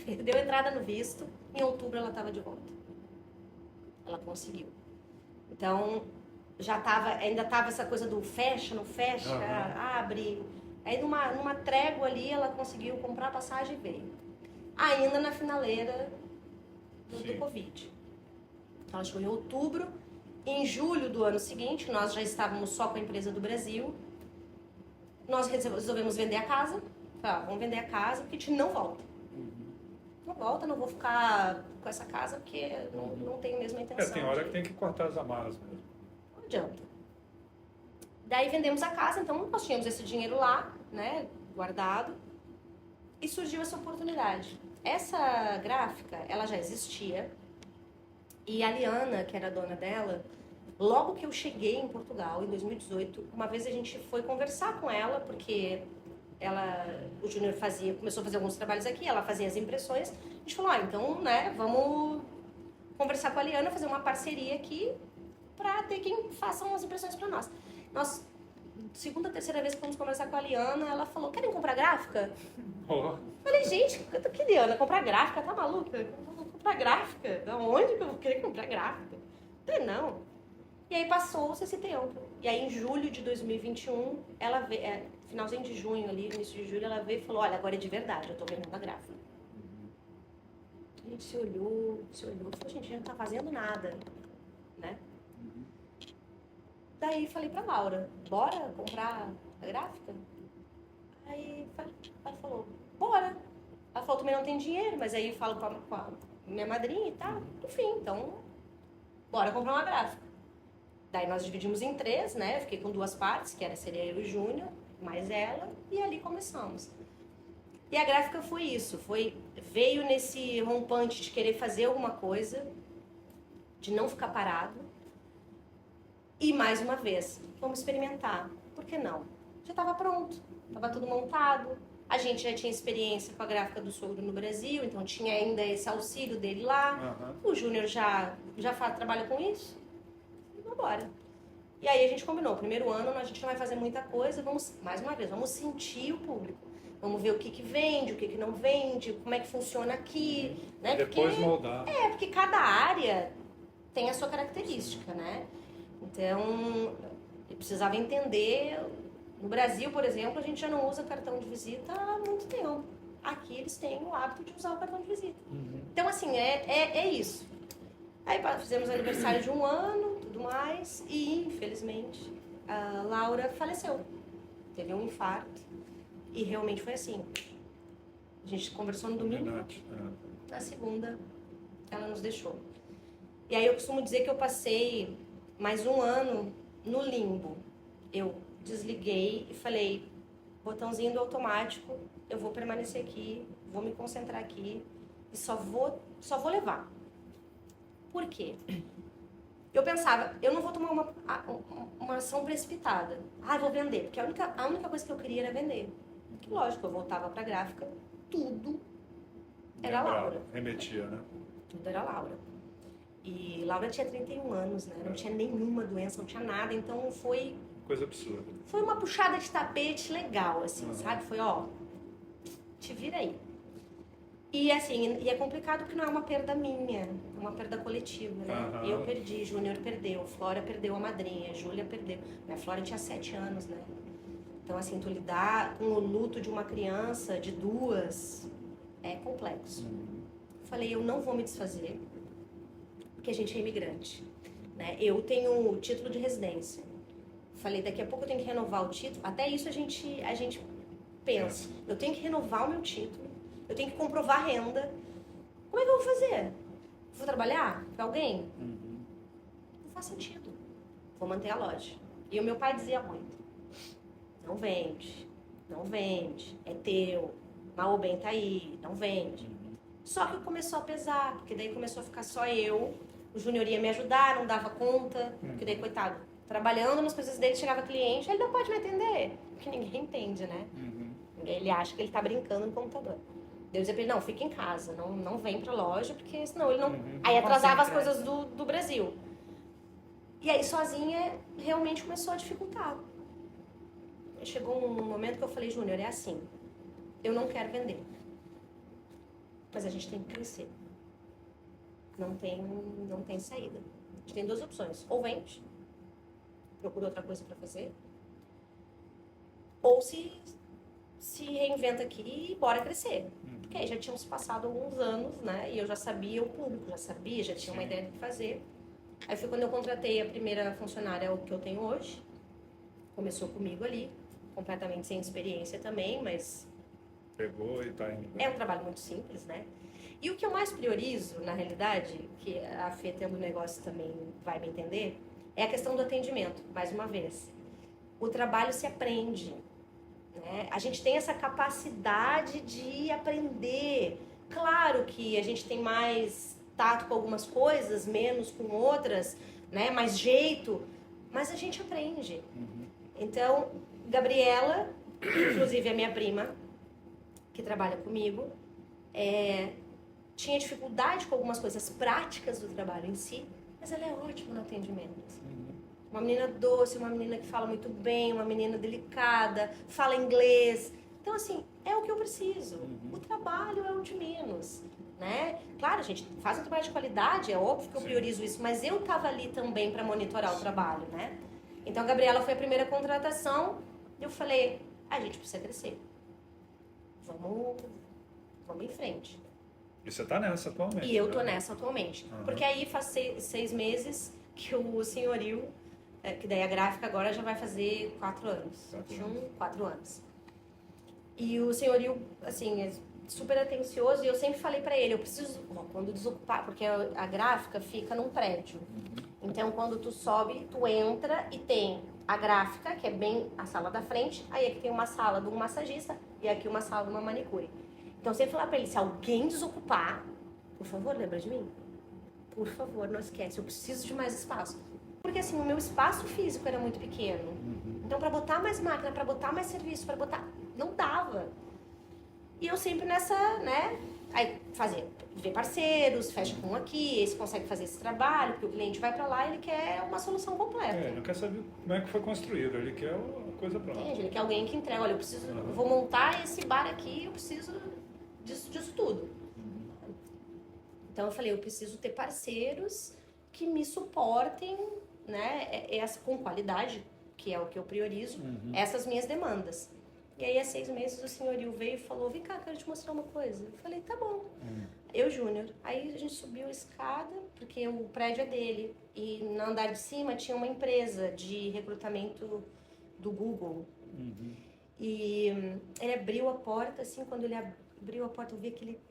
deu entrada no visto, em outubro ela estava de volta. Ela conseguiu. Então... ainda tava essa coisa do fecha, não fecha, abre. Aí numa trégua ali ela conseguiu comprar a passagem e veio. Ainda na finaleira do Covid. Então ela chegou em outubro. Em julho do ano seguinte, nós já estávamos só com a empresa do Brasil. Nós resolvemos vender a casa. Vamos vender a casa porque a gente não volta. Não volta, não vou ficar com essa casa porque não tenho mesmo a intenção. Tem hora que tem que cortar as amarras mesmo. Não adianta. Daí vendemos a casa, então nós tínhamos esse dinheiro lá, né, guardado, e surgiu essa oportunidade. Essa gráfica, ela já existia, e a Liana, que era a dona dela, logo que eu cheguei em Portugal, em 2018, uma vez a gente foi conversar com ela, porque o Júnior começou a fazer alguns trabalhos aqui, ela fazia as impressões, a gente falou, então, né, vamos conversar com a Liana, fazer uma parceria aqui, para ter quem faça umas impressões para nós. Nós, segunda, terceira vez que fomos conversar com a Liana, ela falou, querem comprar gráfica? Falei, gente, que Liana, comprar gráfica? Tá maluca? Vou comprar gráfica? Da onde que eu vou querer comprar gráfica? Falei, não. E aí passou-se esse tempo. E aí em julho de 2021, ela veio, finalzinho de junho ali, início de julho, ela veio e falou, olha, agora é de verdade, eu tô vendendo a gráfica. A gente se olhou, falou, gente, a gente não tá fazendo nada, né? Daí falei pra Laura, bora comprar a gráfica? Aí ela falou, bora. Ela falou, também não tem dinheiro, mas aí eu falo com a minha madrinha e tal. Enfim, então, bora comprar uma gráfica. Daí nós dividimos em 3, né? Eu fiquei com 2 partes, seria eu e o Júnior, mais ela, e ali começamos. E a gráfica foi isso, veio nesse rompante de querer fazer alguma coisa, de não ficar parado. E mais uma vez, vamos experimentar. Por que não? Já estava pronto, estava tudo montado. A gente já tinha experiência com a gráfica do sogro no Brasil, então tinha ainda esse auxílio dele lá. O Júnior já trabalha com isso. E vamos embora. E aí a gente combinou, primeiro ano a gente não vai fazer muita coisa, mais uma vez, vamos sentir o público. Vamos ver o que vende, o que não vende, como é que funciona aqui. Né? Depois moldar. Porque cada área tem a sua característica, né? Então, eu precisava entender. No Brasil, por exemplo, a gente já não usa cartão de visita há muito tempo. Aqui eles têm o hábito de usar o cartão de visita. Então, assim, é isso. Aí fizemos aniversário de 1 ano, tudo mais, e infelizmente a Laura faleceu. Teve um infarto. E realmente foi assim. A gente conversou no domingo, na segunda ela nos deixou. E aí eu costumo dizer que eu passei mais 1 ano no limbo. Eu desliguei e falei, botãozinho do automático, eu vou permanecer aqui, vou me concentrar aqui e só vou levar. Por quê? Eu pensava, eu não vou tomar uma ação precipitada. Vou vender, porque a única coisa que eu queria era vender. Que lógico, eu voltava pra gráfica, tudo era Laura. Remetia, né? Tudo era Laura. E Laura tinha 31 anos, né? Não tinha nenhuma doença, não tinha nada, então foi... Coisa absurda. Foi uma puxada de tapete legal, assim, sabe? Foi, te vira aí. E assim, é complicado porque não é uma perda minha, é uma perda coletiva, né? Eu perdi, Júnior perdeu, Flora perdeu a madrinha, Júlia perdeu. Minha Flora tinha 7 anos, né? Então, assim, tu lidar com o luto de uma criança de 2 é complexo. Falei, eu não vou me desfazer, porque a gente é imigrante, né? Eu tenho o título de residência. Falei, daqui a pouco eu tenho que renovar o título. Até isso a gente pensa. Eu tenho que renovar o meu título. Eu tenho que comprovar renda. Como é que eu vou fazer? Vou trabalhar para alguém? Não faz sentido. Vou manter a loja. E o meu pai dizia muito. Não vende. Não vende. É teu. Mal ou bem tá aí. Não vende. Só que começou a pesar. Porque daí começou a ficar só eu. O Júnior ia me ajudar, não dava conta. Porque daí, coitado, trabalhando nas coisas dele, chegava cliente, ele não pode me atender. Porque ninguém entende, né? Ele acha que ele tá brincando no computador. Eu dizia pra ele, não, fica em casa, não vem pra loja, porque senão ele não... Aí atrasava as coisas do Brasil. E aí, sozinha, realmente começou a dificultar. Chegou um momento que eu falei, Júnior, é assim, eu não quero vender. Mas a gente tem que crescer. Não tem saída. A gente tem 2 opções. Ou vende, procura outra coisa pra fazer, ou se reinventa aqui e bora crescer. Porque aí já tínhamos passado alguns anos, né? E eu já sabia o público, já tinha uma ideia do que fazer. Aí foi quando eu contratei a primeira funcionária, o que eu tenho hoje. Começou comigo ali, completamente sem experiência também, mas... Pegou e tá indo. É um trabalho muito simples, né? E o que eu mais priorizo, na realidade, que a Fê tendo negócio também vai me entender, é a questão do atendimento, mais uma vez. O trabalho se aprende, né? A gente tem essa capacidade de aprender. Claro que a gente tem mais tato com algumas coisas, menos com outras, né? Mais jeito, mas a gente aprende. Então, Gabriela, inclusive a minha prima, que trabalha comigo, tinha dificuldade com algumas coisas práticas do trabalho em si, mas ela é ótima no atendimento. Uma menina doce, uma menina que fala muito bem, uma menina delicada, fala inglês. Então, assim, é o que eu preciso. O trabalho é o de menos, né? Claro, a gente faz um trabalho de qualidade, é óbvio que eu priorizo isso, mas eu estava ali também para monitorar o trabalho, né? Então, a Gabriela foi a primeira contratação e eu falei, a gente precisa crescer. Vamos em frente. E você tá nessa atualmente? E eu tô nessa atualmente. Porque aí faz 6 meses que o senhorio, que daí a gráfica agora já vai fazer 4 anos. 4 anos. E o senhorio, assim, é super atencioso e eu sempre falei pra ele, eu preciso, quando desocupar, porque a gráfica fica num prédio. Então, quando tu sobe, tu entra e tem a gráfica, que é bem a sala da frente, aí aqui tem uma sala de um massagista e aqui uma sala de uma manicure. Então, eu sempre falava pra ele, se alguém desocupar, por favor, lembra de mim? Por favor, não esquece, eu preciso de mais espaço. Porque assim, o meu espaço físico era muito pequeno. Então, pra botar mais máquina, pra botar mais serviço, pra botar... não dava. E eu sempre nessa, né? Aí ver parceiros, fecha com um aqui, esse consegue fazer esse trabalho, porque o cliente vai pra lá e ele quer uma solução completa. Ele não quer saber como é que foi construído, ele quer a coisa pronta. Entende? Ele quer alguém que entrega, olha, eu vou montar esse bar aqui, eu preciso disso tudo. Então eu falei, eu preciso ter parceiros que me suportem, né, com qualidade, que é o que eu priorizo, essas minhas demandas. E aí, há 6 meses, o senhorio veio e falou, vem cá, quero te mostrar uma coisa. Eu falei, tá bom. Eu, Júnior. Aí a gente subiu a escada, porque o prédio é dele. E no andar de cima tinha uma empresa de recrutamento do Google. E ele abriu a porta, assim, quando ele abriu a porta, eu vi aquele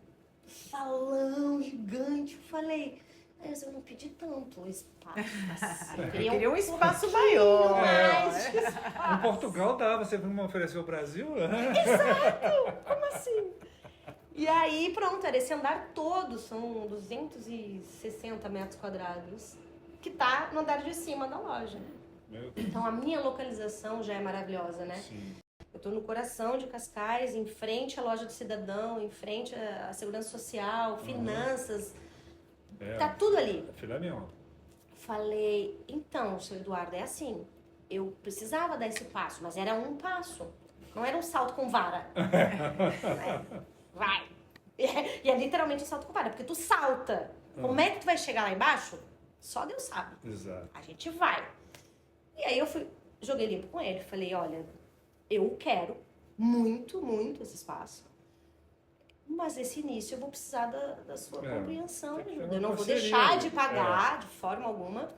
salão gigante. Eu falei, mas eu não pedi tanto espaço assim. Eu queria um espaço maior. Mais de espaço. Em Portugal dava, você não ofereceu o Brasil? Exato! Como assim? E aí, pronto, era esse andar todo, são 260 metros quadrados, que tá no andar de cima da loja. Então, a minha localização já é maravilhosa, né? Sim. Eu tô no coração de Cascais, em frente à loja do cidadão, em frente à segurança social, finanças, tá tudo ali. Filé mignon. Falei, então, seu Eduardo, é assim, eu precisava dar esse passo, mas era um passo, não era um salto com vara. Vai. E é literalmente um salto com vara, porque tu salta. Como é que tu vai chegar lá embaixo? Só Deus sabe. Exato. A gente vai. E aí eu joguei limpo com ele, falei, olha, eu quero muito, muito esse espaço. Mas esse início eu vou precisar da sua compreensão. Eu não vou deixar de pagar de forma alguma,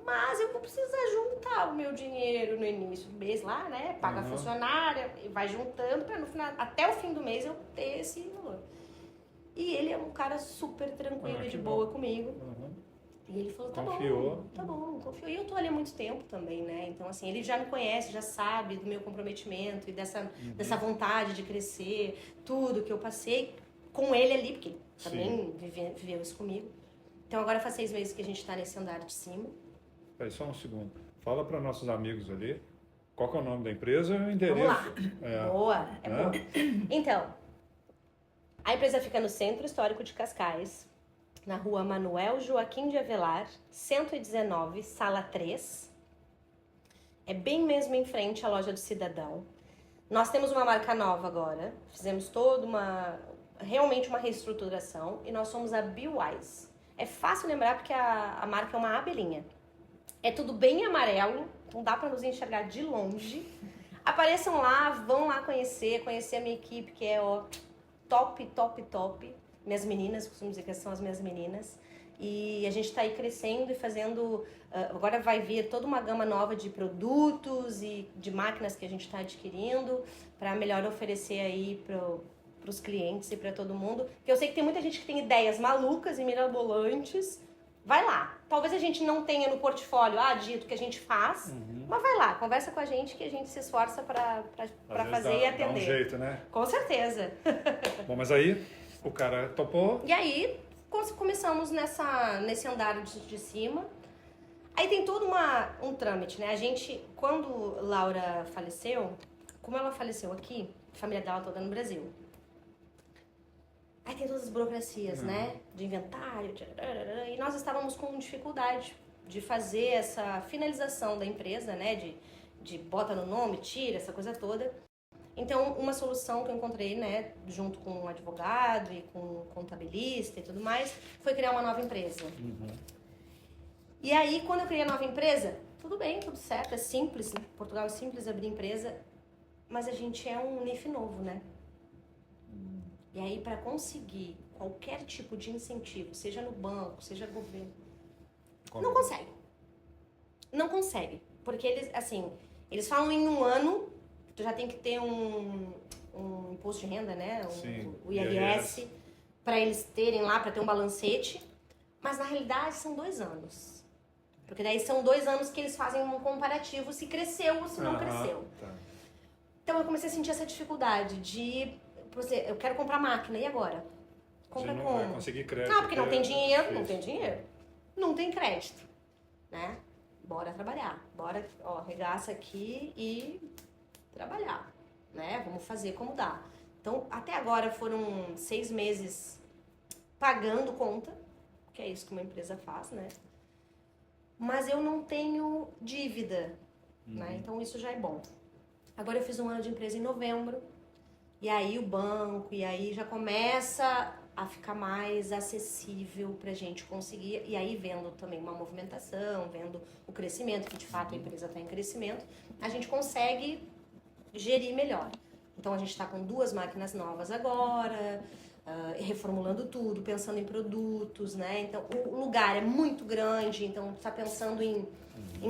mas eu vou precisar juntar o meu dinheiro no início do mês lá, né? Paga a funcionária, e vai juntando para no final, até o fim do mês eu ter esse valor. E ele é um cara super tranquilo e de boa comigo. E ele falou, Confiou. Tá bom, confiou. E eu tô ali há muito tempo também, né? Então, assim, ele já me conhece, já sabe do meu comprometimento e dessa vontade de crescer, tudo que eu passei com ele ali, porque ele também viveu isso comigo. Então, agora faz 6 meses que a gente tá nesse andar de cima. Peraí, só um segundo. Fala para nossos amigos ali, qual que é o nome da empresa e o endereço. Vamos lá. Boa, boa. Então, a empresa fica no Centro Histórico de Cascais, na rua Manuel Joaquim de Avelar, 119, sala 3. É bem mesmo em frente à loja do Cidadão. Nós temos uma marca nova agora, fizemos realmente uma reestruturação e nós somos a BeWise. É fácil lembrar porque a marca é uma abelhinha. É tudo bem amarelo, então dá para nos enxergar de longe. Apareçam lá, vão lá conhecer a minha equipe, que é top, top, top. Minhas meninas, costumo dizer que são as minhas meninas. E a gente está aí crescendo e fazendo... agora vai vir toda uma gama nova de produtos e de máquinas que a gente está adquirindo para melhor oferecer aí para os clientes e para todo mundo. Porque eu sei que tem muita gente que tem ideias malucas e mirabolantes. Vai lá. Talvez a gente não tenha no portfólio dito que a gente faz, mas vai lá, conversa com a gente que a gente se esforça para fazer e atender. Dá um jeito, né? Com certeza. Bom, mas aí o cara topou. E aí começamos nesse andar de cima. Aí tem todo um trâmite, né? A gente, quando Laura faleceu, como ela faleceu aqui, a família dela toda no Brasil. Aí tem todas as burocracias, né? De inventário, e nós estávamos com dificuldade de fazer essa finalização da empresa, né? De bota no nome, tira, essa coisa toda. Então, uma solução que eu encontrei, né? Junto com um advogado e com um contabilista e tudo mais, foi criar uma nova empresa. E aí, quando eu criei a nova empresa, tudo bem, tudo certo, é simples. Em Portugal é simples abrir empresa, mas a gente é um NIF novo, né? E aí, para conseguir qualquer tipo de incentivo, seja no banco, seja governo, não consegue. Não consegue. Porque eles falam em 1 ano, tu já tem que ter um imposto de renda, né? O IRS, para eles terem lá, para ter um balancete. Mas, na realidade, são 2 anos. Porque daí são 2 anos que eles fazem um comparativo se cresceu ou se não cresceu. Tá. Então eu comecei a sentir essa dificuldade de, por exemplo, eu quero comprar máquina, e agora? Compra Você não como? vai conseguir crédito. Não, porque não tem dinheiro, difícil. não tem dinheiro. Não tem crédito, né? Bora trabalhar. Bora, ó, regaça aqui e trabalhar, né? Vamos fazer como dá. Então, até agora foram 6 meses pagando conta, que é isso que uma empresa faz, né? Mas eu não tenho dívida, né? Então isso já é bom. Agora eu fiz um ano de empresa em novembro, e aí o banco, e aí já começa a ficar mais acessível pra gente conseguir, e aí vendo também uma movimentação, vendo o crescimento, que de fato a empresa está em crescimento, a gente consegue gerir melhor. Então a gente está com 2 máquinas novas agora, reformulando tudo, pensando em produtos, né? Então o lugar é muito grande, então está pensando em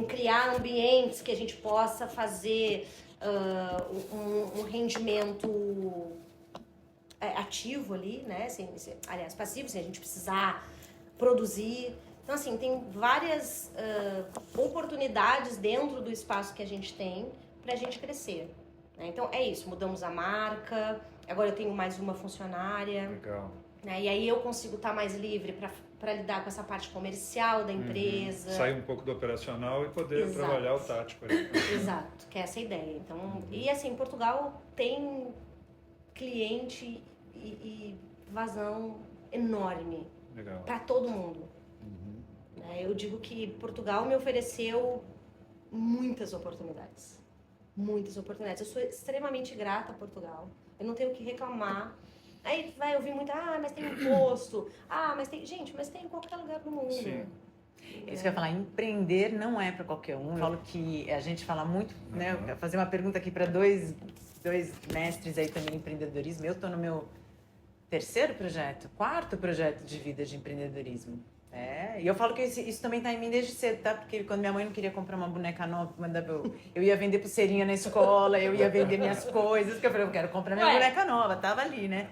criar ambientes que a gente possa fazer um rendimento ativo ali, né? Aliás, passivo, sem a gente precisar produzir. Então, assim, tem várias oportunidades dentro do espaço que a gente tem para a gente crescer. Né? Então, é isso. Mudamos a marca. Agora eu tenho mais uma funcionária. Legal. Né? E aí eu consigo estar mais livre para lidar com essa parte comercial da empresa. Sair um pouco do operacional e poder Exato. trabalhar o tático ali. Exato, que é essa a ideia. Então, e assim, Portugal tem cliente e vazão enorme Legal. para todo mundo. Né? Eu digo que Portugal me ofereceu muitas oportunidades. Muitas oportunidades. Eu sou extremamente grata a Portugal. Eu não tenho o que reclamar. Aí vai ouvir muito, mas tem imposto. Mas tem... Gente, mas tem em qualquer lugar do mundo. Sim. Isso que eu ia falar, empreender não é para qualquer um. Eu falo que a gente fala muito, né? Eu quero fazer uma pergunta aqui para dois mestres aí também em empreendedorismo. Eu estou no meu 4º projeto de vida de empreendedorismo. E eu falo que isso também tá em mim desde cedo, tá? Porque quando minha mãe não queria comprar uma boneca nova, eu ia vender pulseirinha na escola, eu ia vender minhas coisas, que eu falei, eu quero comprar minha boneca nova, tava ali, né?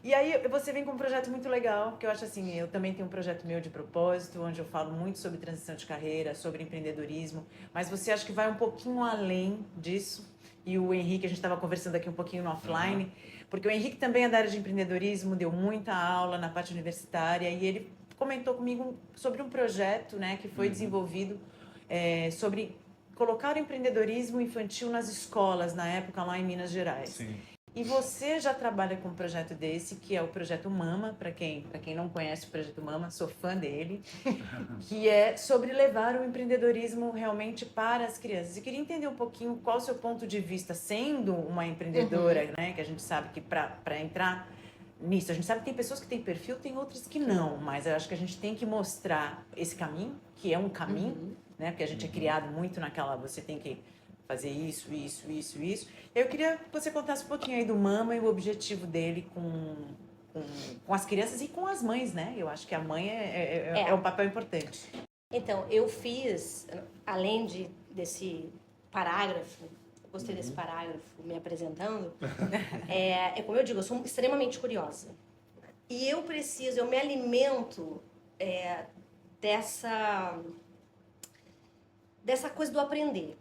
E aí você vem com um projeto muito legal, que eu acho assim, eu também tenho um projeto meu de propósito, onde eu falo muito sobre transição de carreira, sobre empreendedorismo, mas você acha que vai um pouquinho além disso, e o Henrique, a gente estava conversando aqui um pouquinho no offline, porque o Henrique também é da área de empreendedorismo, deu muita aula na parte universitária, e ele comentou comigo sobre um projeto, né, que foi desenvolvido sobre colocar o empreendedorismo infantil nas escolas, na época lá em Minas Gerais. Sim. E você já trabalha com um projeto desse, que é o Projeto Mama, para quem não conhece o Projeto Mama, sou fã dele, que é sobre levar o empreendedorismo realmente para as crianças. E queria entender um pouquinho qual o seu ponto de vista, sendo uma empreendedora, né, que a gente sabe que para entrar nisso, a gente sabe que tem pessoas que têm perfil, tem outras que não, mas eu acho que a gente tem que mostrar esse caminho, que é um caminho, né, porque a gente é criado muito naquela, você tem que fazer isso. Eu queria que você contasse um pouquinho aí do Mama e o objetivo dele com as crianças e com as mães, né? Eu acho que a mãe é um papel importante. Então, eu fiz, além desse parágrafo, eu gostei desse parágrafo me apresentando, como eu digo, eu sou extremamente curiosa. E eu me alimento dessa coisa do aprender.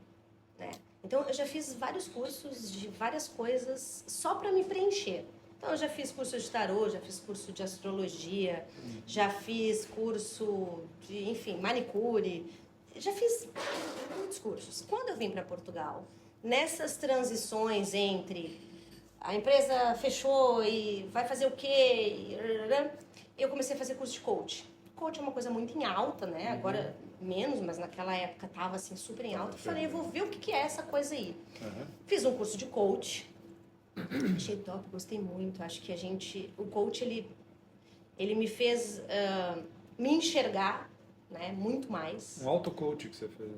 Né? Então, eu já fiz vários cursos de várias coisas só para me preencher. Então, eu já fiz curso de tarô, já fiz curso de astrologia, já fiz curso de, enfim, manicure, já fiz muitos cursos. Quando eu vim para Portugal, nessas transições entre a empresa fechou e vai fazer o quê, eu comecei a fazer curso de coach. Coach é uma coisa muito em alta, né? Agora menos, mas naquela época estava assim super em alta. Eu falei, eu vou ver o que é essa coisa aí. Fiz um curso de coach. Achei top, gostei muito. Acho que o coach, ele me fez me enxergar, né? Muito mais. Um auto-coach que você fez.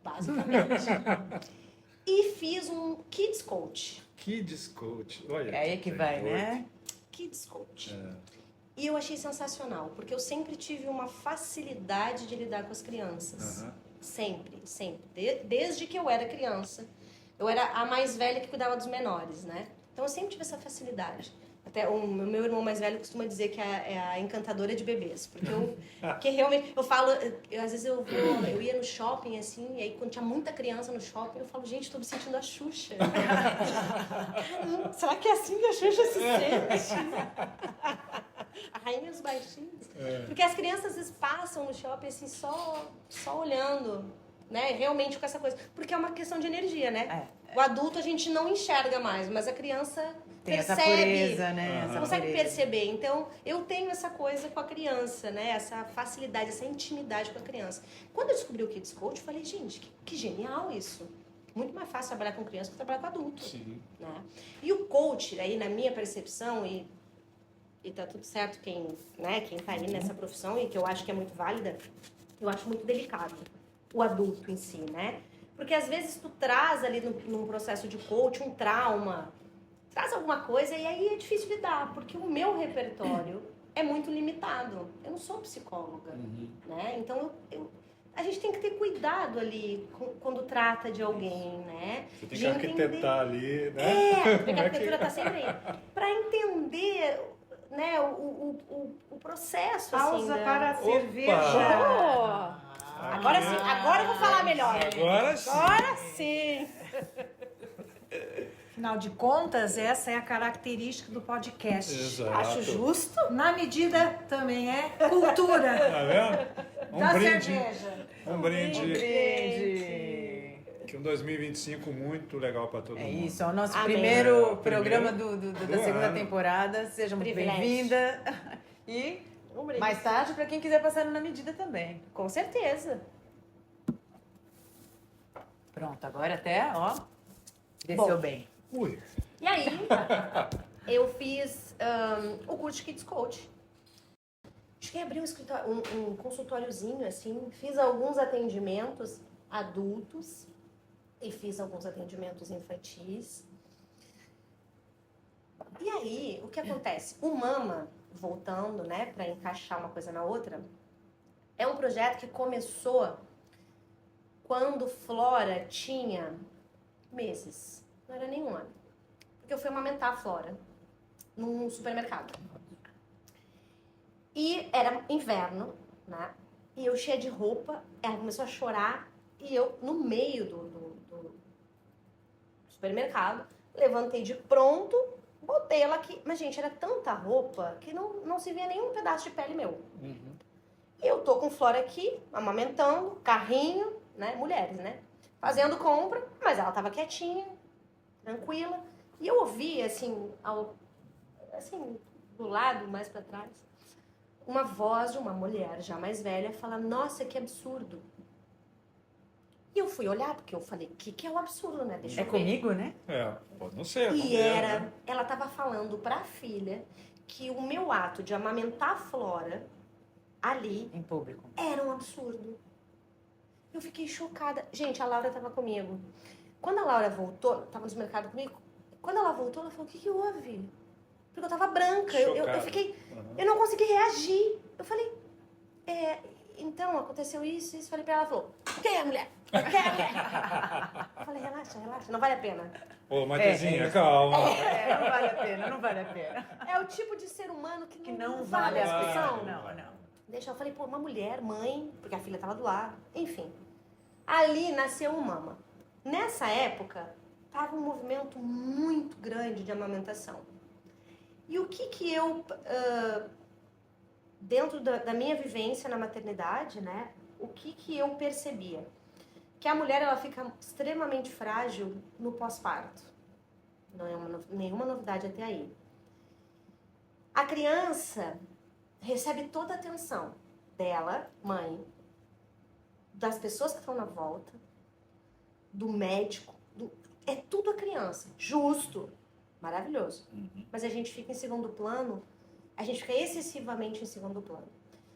Basicamente. E fiz um Kids Coach. Kids Coach. Olha, É aí que vai, né? Kids Coach. E eu achei sensacional, porque eu sempre tive uma facilidade de lidar com as crianças. Sempre. Desde que eu era criança. Eu era a mais velha que cuidava dos menores, né? Então eu sempre tive essa facilidade. Até o meu irmão mais velho costuma dizer que é a encantadora de bebês. Porque realmente, eu falo, às vezes eu ia no shopping, assim, e aí quando tinha muita criança no shopping, eu falo, gente, tô me sentindo a Xuxa. Caramba, será que é assim que a Xuxa se sente? A rainha dos baixinhos. Porque as crianças às vezes passam no shopping, assim, só olhando, né? Realmente com essa coisa. Porque é uma questão de energia, né? O adulto a gente não enxerga mais, mas a criança Tem percebe, essa pureza, né? Essa consegue pureza. perceber. Então, eu tenho essa coisa com a criança, né? Essa facilidade, essa intimidade com a criança. Quando eu descobri o Kids Coach, eu falei, gente, que genial isso. Muito mais fácil trabalhar com criança que trabalhar com adulto. Sim. Né? E o coach, aí na minha percepção, e tá tudo certo quem tá aí nessa profissão, e que eu acho que é muito válida, eu acho muito delicado o adulto em si, né? Porque às vezes tu traz ali num processo de coach um trauma, traz alguma coisa e aí é difícil lidar, porque o meu repertório é muito limitado. Eu não sou psicóloga, né? Então a gente tem que ter cuidado ali quando trata de alguém, né? Você tem que arquitetar ali, né? Porque a arquitetura tá sempre aí. Pra entender, né, o processo, Pausa assim. para a Opa! cerveja. Agora sim, agora eu vou falar melhor. Agora sim. Agora sim. Afinal de contas, essa é a característica do podcast. Exato. Acho justo. Na medida também é cultura Tá vendo? Um da brinde. cerveja. Um brinde. Brinde. Que um 2025 muito legal para todo É mundo. isso, é o nosso Amém. primeiro Primeiro programa do da segunda ano. temporada. Seja muito Privilégio. bem-vinda. E Um brinde. mais tarde, para quem quiser passar no Na Medida também. Com certeza. Pronto, agora até, ó, desceu Bom. bem. Ui. E aí, eu fiz o curso de Kids Coach. Cheguei a abrir um consultóriozinho, assim, fiz alguns atendimentos adultos e fiz alguns atendimentos infantis. E aí, o que acontece? O Mama, voltando, né, para encaixar uma coisa na outra, é um projeto que começou quando Flora tinha meses, não era nem um ano. Porque eu fui amamentar a Flora num supermercado. E era inverno, né? E eu cheia de roupa, ela começou a chorar e eu, no meio do supermercado, levantei de pronto, botei ela aqui. Mas, gente, era tanta roupa que não se via nenhum pedaço de pele meu. E eu tô com Flora aqui, amamentando, carrinho, né? Mulheres, né? Fazendo compra, mas ela tava quietinha, tranquila. E eu ouvi, assim, do lado, mais pra trás, uma voz de uma mulher já mais velha falar, nossa, que absurdo. E eu fui olhar, porque eu falei, que é o absurdo, né? Deixa É eu ver. comigo, né? É, pode não ser. E comigo, era, né? ela tava falando pra filha que o meu ato de amamentar a Flora ali Em público. era um absurdo. Eu fiquei chocada. Gente, a Laura tava comigo. Quando a Laura voltou, tava no mercado comigo, quando ela voltou, ela falou, o que houve? Porque eu tava branca, eu Chocada. fiquei, Uhum. eu não consegui reagir. Eu falei, então, aconteceu isso, isso. Falei pra ela, ela falou, o que é, mulher? O que é, mulher? Eu falei, relaxa, não vale a pena. Ô, Matezinha, calma. Não vale a pena, não vale a pena. É o tipo de ser humano que Que não não vale vale a a discussão. pena. Não. Deixa, eu falei, pô, uma mulher, mãe, porque a filha tava do lado, enfim. Ali nasceu o Mama. Nessa época, tava um movimento muito grande de amamentação. E o que eu, dentro da minha vivência na maternidade, né, o que eu percebia? Que a mulher, ela fica extremamente frágil no pós-parto. Não é nenhuma novidade até aí. A criança recebe toda a atenção dela, mãe, das pessoas que estão na volta, do médico, é tudo a criança. Justo, maravilhoso. Mas a gente fica em segundo plano, a gente fica excessivamente em segundo plano.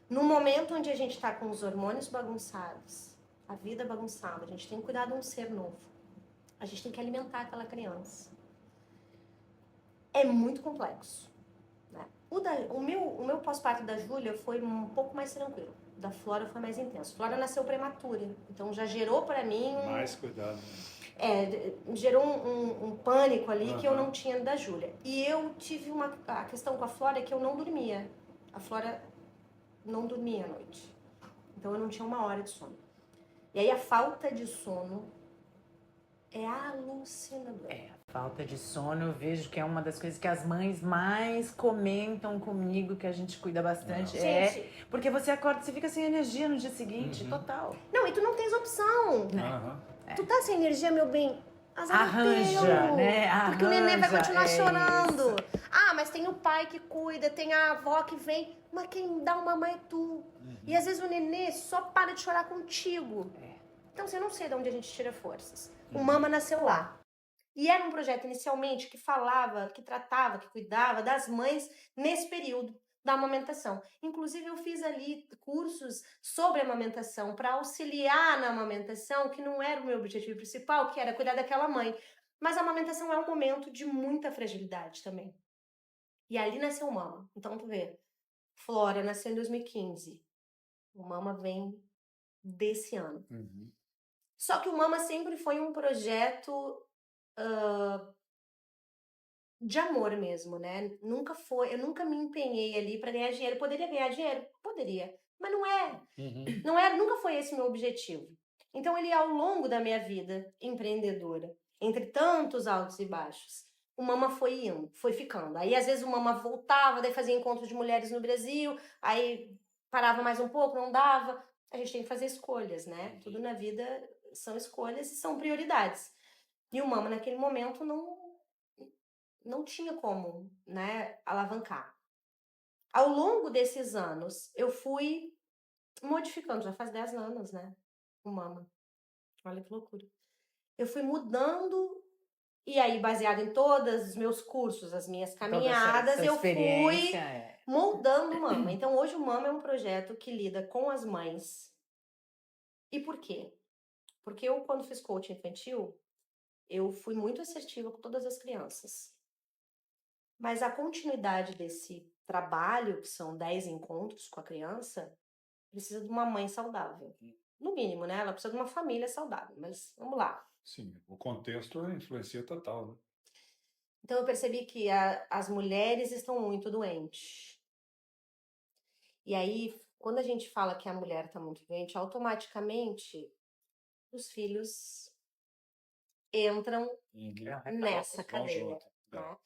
No momento onde a gente está com os hormônios bagunçados, a vida bagunçada, a gente tem que cuidar de um ser novo. A gente tem que alimentar aquela criança. É muito complexo. Né? O meu pós-parto da Júlia foi um pouco mais tranquilo. Da Flora foi mais intenso. Flora nasceu prematura, então já gerou para mim Mais cuidado. Gerou um pânico ali que eu não tinha da Júlia. E eu tive a questão com a Flora é que eu não dormia. A Flora não dormia à noite. Então eu não tinha 1 hora de sono. E aí a falta de sono é alucinadora. Falta de sono, eu vejo que é uma das coisas que as mães mais comentam comigo, que a gente cuida bastante. Gente, Porque você acorda, você fica sem energia no dia seguinte, total. não, e tu não tens opção. Tu tá sem energia, meu bem? Azar Arranja, teu. né? Porque o neném vai Arranja, continuar chorando. isso. Ah, mas tem o pai que cuida, tem a avó que vem. Mas quem dá uma mãe é tu. E às vezes o nenê só para de chorar contigo. Então você não sei de onde a gente tira forças. O Mama nasceu lá. E era um projeto inicialmente que falava, que tratava, que cuidava das mães nesse período da amamentação. Inclusive eu fiz ali cursos sobre amamentação para auxiliar na amamentação, que não era o meu objetivo principal, que era cuidar daquela mãe. Mas a amamentação é um momento de muita fragilidade também. E ali nasceu o Mama. Então tu vê, Flora nasceu em 2015. O Mama vem desse ano. Só que o Mama sempre foi um projeto de amor mesmo, né? Eu nunca me empenhei ali para ganhar dinheiro. Poderia ganhar dinheiro? Poderia. Mas não é. Não era, nunca foi esse meu objetivo. Então ele, ao longo da minha vida empreendedora, entre tantos altos e baixos, o Mama foi indo, foi ficando. Aí às vezes o Mama voltava, daí fazia encontro de mulheres no Brasil, aí parava mais um pouco, não dava. A gente tem que fazer escolhas, né? Tudo na vida são escolhas e são prioridades. E o Mama naquele momento não tinha como, né, alavancar. Ao longo desses anos, eu fui modificando, já faz 10 anos, né, o Mama. Olha que loucura. Eu fui mudando, e aí, baseado em todos os meus cursos, as minhas caminhadas, Toda essa eu fui experiência, moldando o Mama. Então, hoje o Mama é um projeto que lida com as mães. E por quê? Porque eu, quando fiz coaching infantil, eu fui muito assertiva com todas as crianças. Mas a continuidade desse trabalho, que são 10 encontros com a criança, precisa de uma mãe saudável. No mínimo, né? Ela precisa de uma família saudável. Mas vamos lá. Sim, o contexto influencia total, né? Então eu percebi que as mulheres estão muito doentes. E aí, quando a gente fala que a mulher está muito doente, automaticamente os filhos entram nessa cadeia. Né?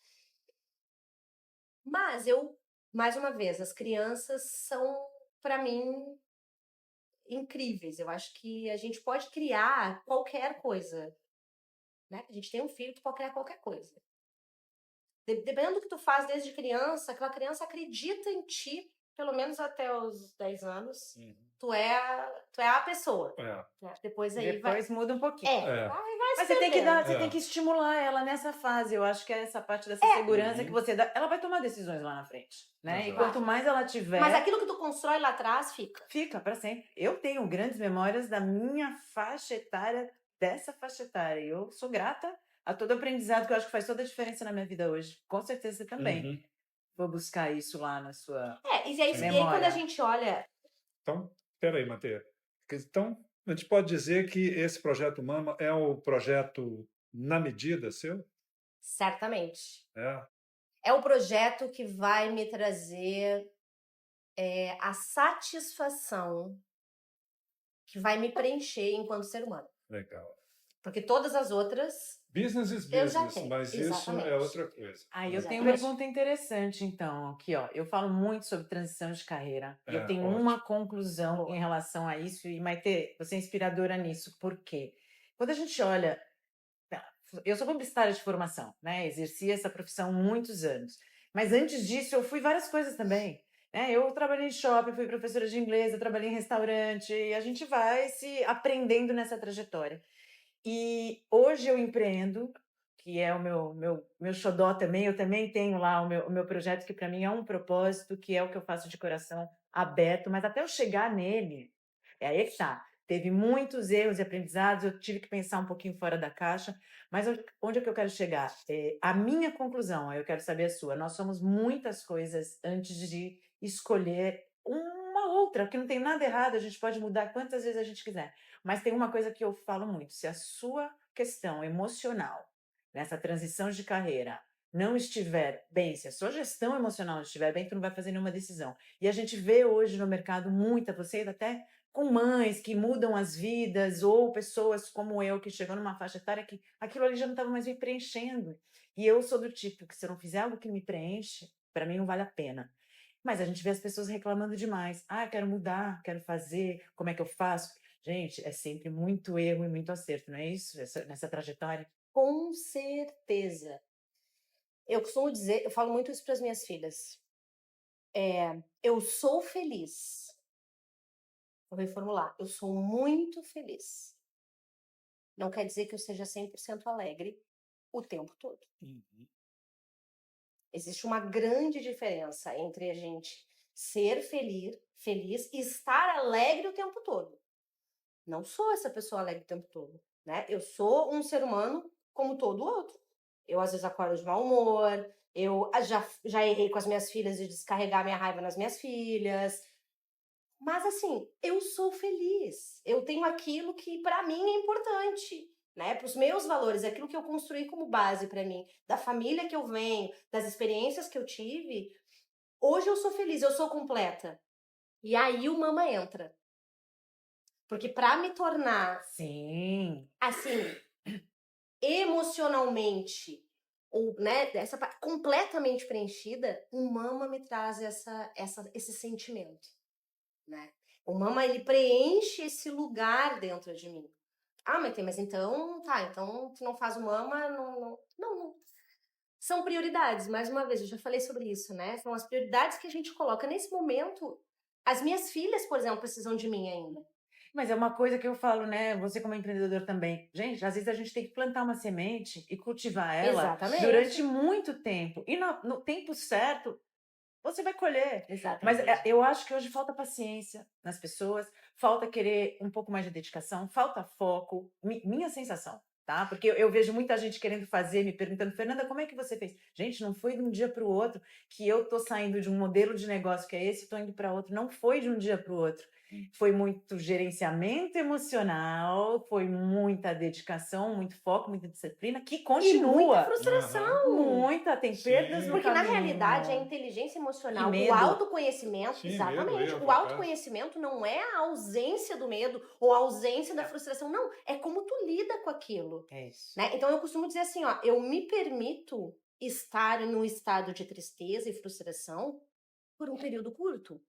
Mas mais uma vez, as crianças são, para mim, incríveis. Eu acho que a gente pode criar qualquer coisa. Né? A gente tem um filho, tu pode criar qualquer coisa. Dependendo do que tu faz desde criança, aquela criança acredita em ti, pelo menos até os 10 anos. Tu é a pessoa. Depois muda um pouquinho. Mas você tem que estimular ela nessa fase. Eu acho que é essa parte dessa segurança que você dá. Ela vai tomar decisões lá na frente, né? E quanto mais ela tiver... Mas aquilo que tu constrói lá atrás fica. Fica para sempre. Eu tenho grandes memórias da minha faixa etária, dessa faixa etária. E eu sou grata a todo aprendizado que eu acho que faz toda a diferença na minha vida hoje. Com certeza você também. Vou buscar isso lá na sua e aí quando a gente olha... Então, peraí, Matheus. Então, a gente pode dizer que esse projeto Mama é o projeto na medida seu? Certamente. É o projeto que vai me trazer a satisfação, que vai me preencher enquanto ser humano. Legal. Porque todas as outras... Business is business, mas isso é outra coisa. Eu tenho uma pergunta interessante, então, aqui, ó. Eu falo muito sobre transição de carreira. E eu tenho uma conclusão em relação a isso. E, Maitê, você é inspiradora nisso. Por quê? Quando a gente olha... Eu sou publicitária de formação, né? Exerci essa profissão há muitos anos. Mas antes disso, eu fui várias coisas também. Eu trabalhei em shopping, fui professora de inglês, eu trabalhei em restaurante. E a gente vai se aprendendo nessa trajetória. E hoje eu empreendo, que é o meu xodó também. Eu também tenho lá o meu projeto, que para mim é um propósito, que é o que eu faço de coração aberto. Mas até eu chegar nele, aí que tá. Teve muitos erros e aprendizados, eu tive que pensar um pouquinho fora da caixa. Mas onde é que eu quero chegar? A minha conclusão, eu quero saber a sua. Nós somos muitas coisas antes de escolher uma outra, que não tem nada errado, a gente pode mudar quantas vezes a gente quiser. Mas tem uma coisa que eu falo muito: se a sua questão emocional, nessa transição de carreira, não estiver bem, se a sua gestão emocional não estiver bem, tu não vai fazer nenhuma decisão. E a gente vê hoje no mercado muita, você até com mães que mudam as vidas, ou pessoas como eu, que chegou numa faixa etária que aquilo ali já não estava mais me preenchendo. E eu sou do tipo que se eu não fizer algo que me preenche, para mim não vale a pena. Mas a gente vê as pessoas reclamando demais. Ah, quero mudar, quero fazer, como é que eu faço? Gente, é sempre muito erro e muito acerto, não é isso? Nessa trajetória? Com certeza. Eu costumo dizer, eu falo muito isso para as minhas filhas. Eu sou feliz. Vou reformular. Eu sou muito feliz. Não quer dizer que eu seja 100% alegre o tempo todo. Existe uma grande diferença entre a gente ser feliz e estar alegre o tempo todo. Não sou essa pessoa alegre o tempo todo, né? Eu sou um ser humano como todo outro. Eu às vezes acordo de mau humor, eu já errei com as minhas filhas de descarregar minha raiva nas minhas filhas. Mas assim, eu sou feliz. Eu tenho aquilo que para mim é importante, né? Para os meus valores, aquilo que eu construí como base para mim, da família que eu venho, das experiências que eu tive. Hoje eu sou feliz, eu sou completa. E aí o mama entra. Porque para me tornar Sim. assim, emocionalmente, ou, né, completamente preenchida, o mama me traz esse sentimento, né? O mama, ele preenche esse lugar dentro de mim. Ah, mas então, tá, então tu não faz o mama, não. São prioridades, mais uma vez, eu já falei sobre isso, né? São as prioridades que a gente coloca. Nesse momento, as minhas filhas, por exemplo, precisam de mim ainda. Mas é uma coisa que eu falo, né? Você como empreendedor também. Gente, às vezes a gente tem que plantar uma semente e cultivar ela Exatamente. durante muito tempo. E no tempo certo, você vai colher. Exatamente. Mas eu acho que hoje falta paciência nas pessoas, falta querer um pouco mais de dedicação, falta foco. Minha sensação, tá? Porque eu vejo muita gente querendo fazer, me perguntando, Fernanda, como é que você fez? Gente, não foi de um dia para o outro que eu tô saindo de um modelo de negócio que é esse e tô indo para outro. Não foi de um dia para o outro. Foi muito gerenciamento emocional, foi muita dedicação, muito foco, muita disciplina, que continua. E muita frustração. Muita, tem perdas no Porque caminho. na realidade a inteligência emocional, E medo. o autoconhecimento, Sim, exatamente, medo, o autoconhecimento não é a ausência do medo ou a ausência da frustração, não, é como tu lida com aquilo. É isso. Né? Então eu costumo dizer assim, ó, eu me permito estar num estado de tristeza e frustração por um período curto.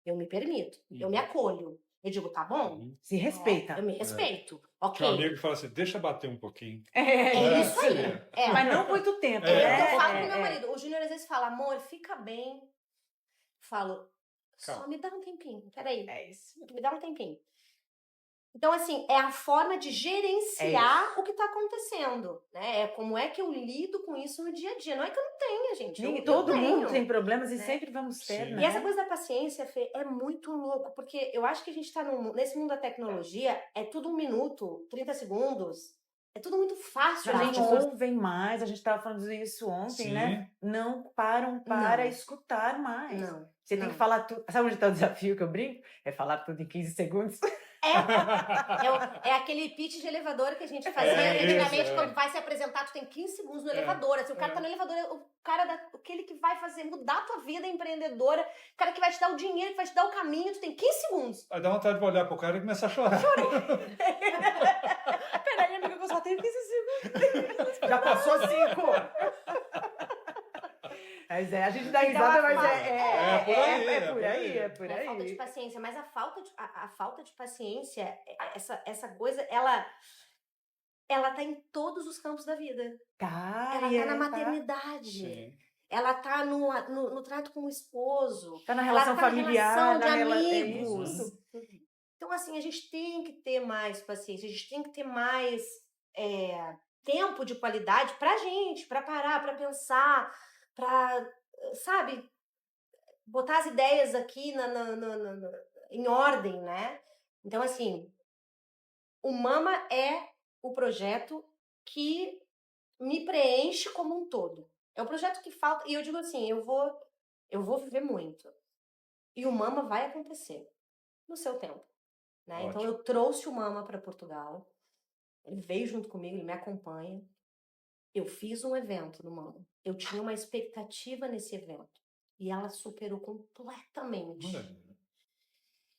Eu me permito, eu me acolho. Eu digo, tá bom? Se respeita. Eu me respeito. Tinha um Ok. amigo que fala assim, deixa bater um pouquinho. É isso aí. É. Mas não muito tempo, É. né? Eu falo pro meu marido, o Júnior às vezes fala, amor, fica bem. Eu falo, só Calma. me dá um tempinho, peraí, É isso. me dá um tempinho. Então, assim, é a forma de gerenciar o que tá acontecendo, né? É como é que eu lido com isso no dia a dia. Não é que eu não tenha, gente. Eu Todo tenho. mundo tem problemas e né? sempre vamos ter, Sim. né? E essa coisa da paciência, Fê, é muito louco, porque eu acho que a gente tá nesse mundo da tecnologia, é tudo 1 minuto, 30 segundos, é tudo muito fácil. A né? gente ouvem mais, a gente estava falando isso ontem, Sim. né? Não param para Não. escutar mais. Não. Você tem não. que falar tudo. Sabe onde está o desafio que eu brinco? É falar tudo em 15 segundos. É aquele pitch de elevador que a gente fazia antigamente, quando vai se apresentar, tu tem 15 segundos no elevador. Assim, o cara tá no elevador, aquele que vai fazer mudar a tua vida empreendedora, o cara que vai te dar o dinheiro, que vai te dar o caminho, tu tem 15 segundos. Aí dá vontade de olhar pro cara e começar a chorar. Peraí, amiga, eu só tenho 15 segundos. Já passou 5. Mas a gente dá risada, mas é por aí. Falta de paciência, mas a falta de paciência, essa coisa, ela tá em todos os campos da vida. Ela tá na maternidade. Sim. Ela tá no trato com o esposo. Tá na relação familiar, na relação de na amigos. Então, assim, a gente tem que ter mais paciência, a gente tem que ter mais tempo de qualidade pra gente, pra parar, pra pensar, pra, sabe, botar as ideias aqui em ordem, né? Então, assim, o Mama é o projeto que me preenche como um todo. É um projeto que falta, e eu digo assim, eu vou viver muito. E o Mama vai acontecer no seu tempo, né? Então eu trouxe o Mama para Portugal. Ele veio junto comigo, ele me acompanha. Eu fiz um evento no Mama. Eu tinha uma expectativa nesse evento. E ela superou completamente. Maravilha.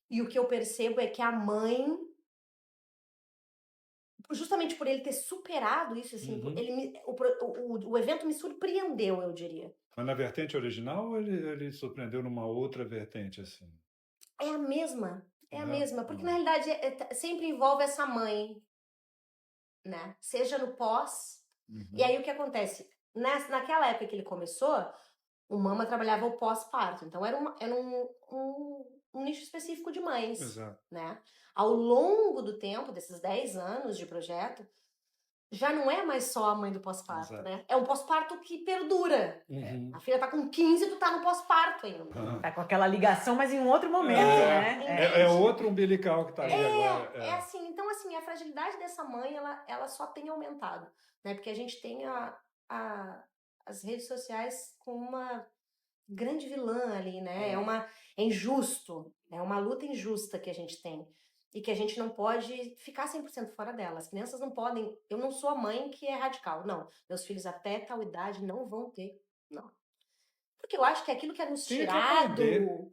E o que eu percebo é que a mãe, justamente por ele ter superado isso, assim, o evento me surpreendeu, eu diria. Mas na vertente original ou ele surpreendeu numa outra vertente, assim? É a mesma, porque Uhum. na realidade sempre envolve essa mãe, né? Seja no pós. E aí o que acontece? Naquela época que ele começou, o Mama trabalhava o pós-parto, então era um nicho específico de mães, Exato. né? Ao longo do tempo, desses 10 anos de projeto, já não é mais só a mãe do pós-parto, Exato. né? É um pós-parto que perdura. Uhum. A filha tá com 15 e tu tá no pós-parto ainda. Tá com aquela ligação, mas em um outro momento, né? É outro umbilical que tá ali agora. É assim, então assim, a fragilidade dessa mãe, ela só tem aumentado, né? Porque a gente tem as redes sociais com uma grande vilã ali, né? É injusto, é uma luta injusta que a gente tem. E que a gente não pode ficar 100% fora dela. As crianças não podem... Eu não sou a mãe que é radical, não. Meus filhos até tal idade não vão ter, não. Porque eu acho que aquilo que é nos tirado...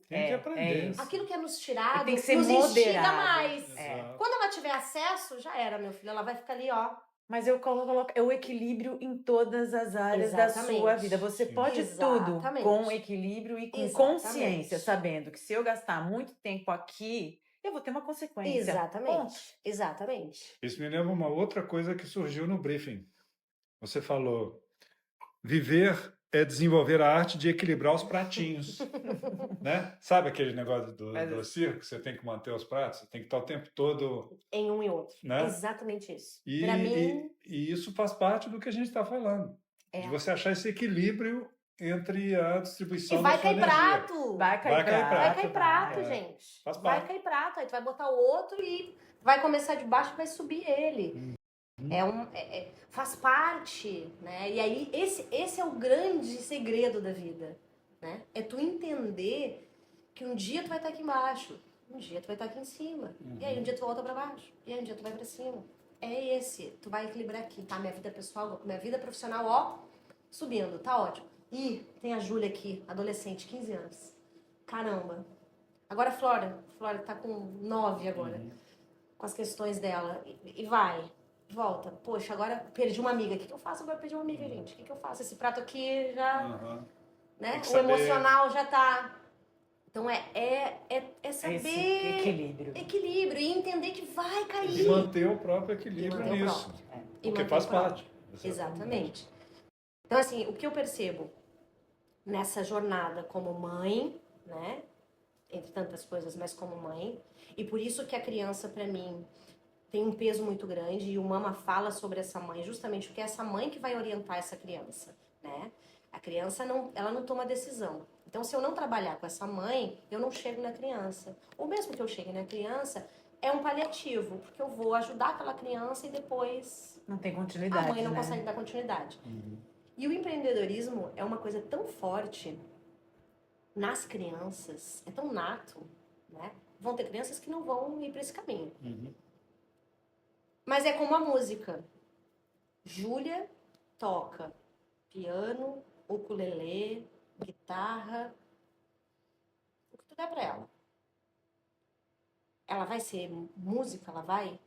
Tem que aprender. Aquilo que é nos tirado tem que ser nos moderado. instiga mais. Exato. Quando ela tiver acesso, já era, meu filho. Ela vai ficar ali, ó. Mas eu coloco o equilíbrio em todas as áreas da sua vida. Você pode tudo com equilíbrio e com consciência, sabendo que se eu gastar muito tempo aqui, eu vou ter uma consequência. Exatamente. Isso me lembra uma outra coisa que surgiu no briefing. Você falou, viver é desenvolver a arte de equilibrar os pratinhos. Né? Sabe aquele negócio do circo? Você tem que manter os pratos, você tem que estar o tempo todo... Em um e outro. Né? Exatamente isso. Pra mim... E isso faz parte do que a gente está falando. De você achar esse equilíbrio entre a distribuição da sua energia. Vai cair prato, gente. Faz parte. Vai cair prato. Aí tu vai botar o outro e vai começar de baixo e vai subir ele. Faz parte, né? E aí esse é o grande segredo da vida, né? É tu entender que um dia tu vai estar aqui embaixo, um dia tu vai estar aqui em cima, e aí um dia tu volta pra baixo, e aí um dia tu vai pra cima. Tu vai equilibrar aqui, tá? Minha vida pessoal, minha vida profissional, ó, subindo, tá ótimo. E tem a Júlia aqui, adolescente, 15 anos. Caramba. Agora a Flora tá com 9 agora, com as questões dela, e vai... Volta. Poxa, agora perdi uma amiga. O que eu faço agora? Perdi uma amiga, gente. O que eu faço? Esse prato aqui já... Né? O emocional já tá... Então é saber... Esse equilíbrio. E entender que vai cair. E manter o próprio equilíbrio nisso. Porque faz parte. Exatamente. Então, assim, o que eu percebo nessa jornada como mãe, né? Entre tantas coisas, mas como mãe. E por isso que a criança, pra mim... tem um peso muito grande e o Mama fala sobre essa mãe, justamente porque é essa mãe que vai orientar essa criança, né? A criança ela não toma decisão. Então, se eu não trabalhar com essa mãe, eu não chego na criança. Ou mesmo que eu chegue na criança, é um paliativo, porque eu vou ajudar aquela criança e depois... não tem continuidade, a mãe não consegue dar continuidade. E o empreendedorismo é uma coisa tão forte nas crianças, é tão nato, né? Vão ter crianças que não vão ir para esse caminho. Mas é como a música. Júlia toca piano, ukulele, guitarra, o que tu der pra ela. Ela vai ser música? Ela vai?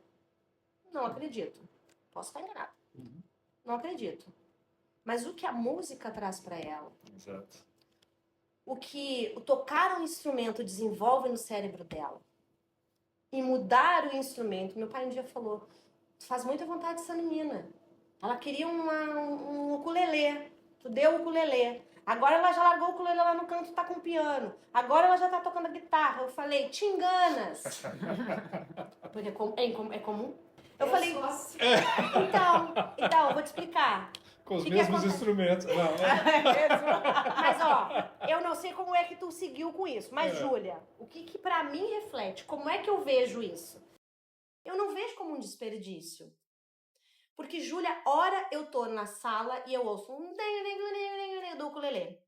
Não acredito. Posso estar enganada. Não acredito. Mas o que a música traz pra ela? Exato. O que o tocar um instrumento desenvolve no cérebro dela. E mudar o instrumento. Meu pai um dia falou... faz muita vontade essa menina. Ela queria um ukulele. Tu deu o ukulele. Agora ela já largou o ukulele lá no canto e tá com o piano. Agora ela já tá tocando a guitarra. Eu falei, te enganas. Porque é comum. Eu falei, então, eu vou te explicar. Com os mesmos instrumentos. Mas, ó, eu não sei como é que tu seguiu com isso. Mas, Júlia, o que pra mim reflete? Como é que eu vejo isso? Eu não vejo como um desperdício. Porque, Júlia, ora eu tô na sala e eu ouço um do ukulele.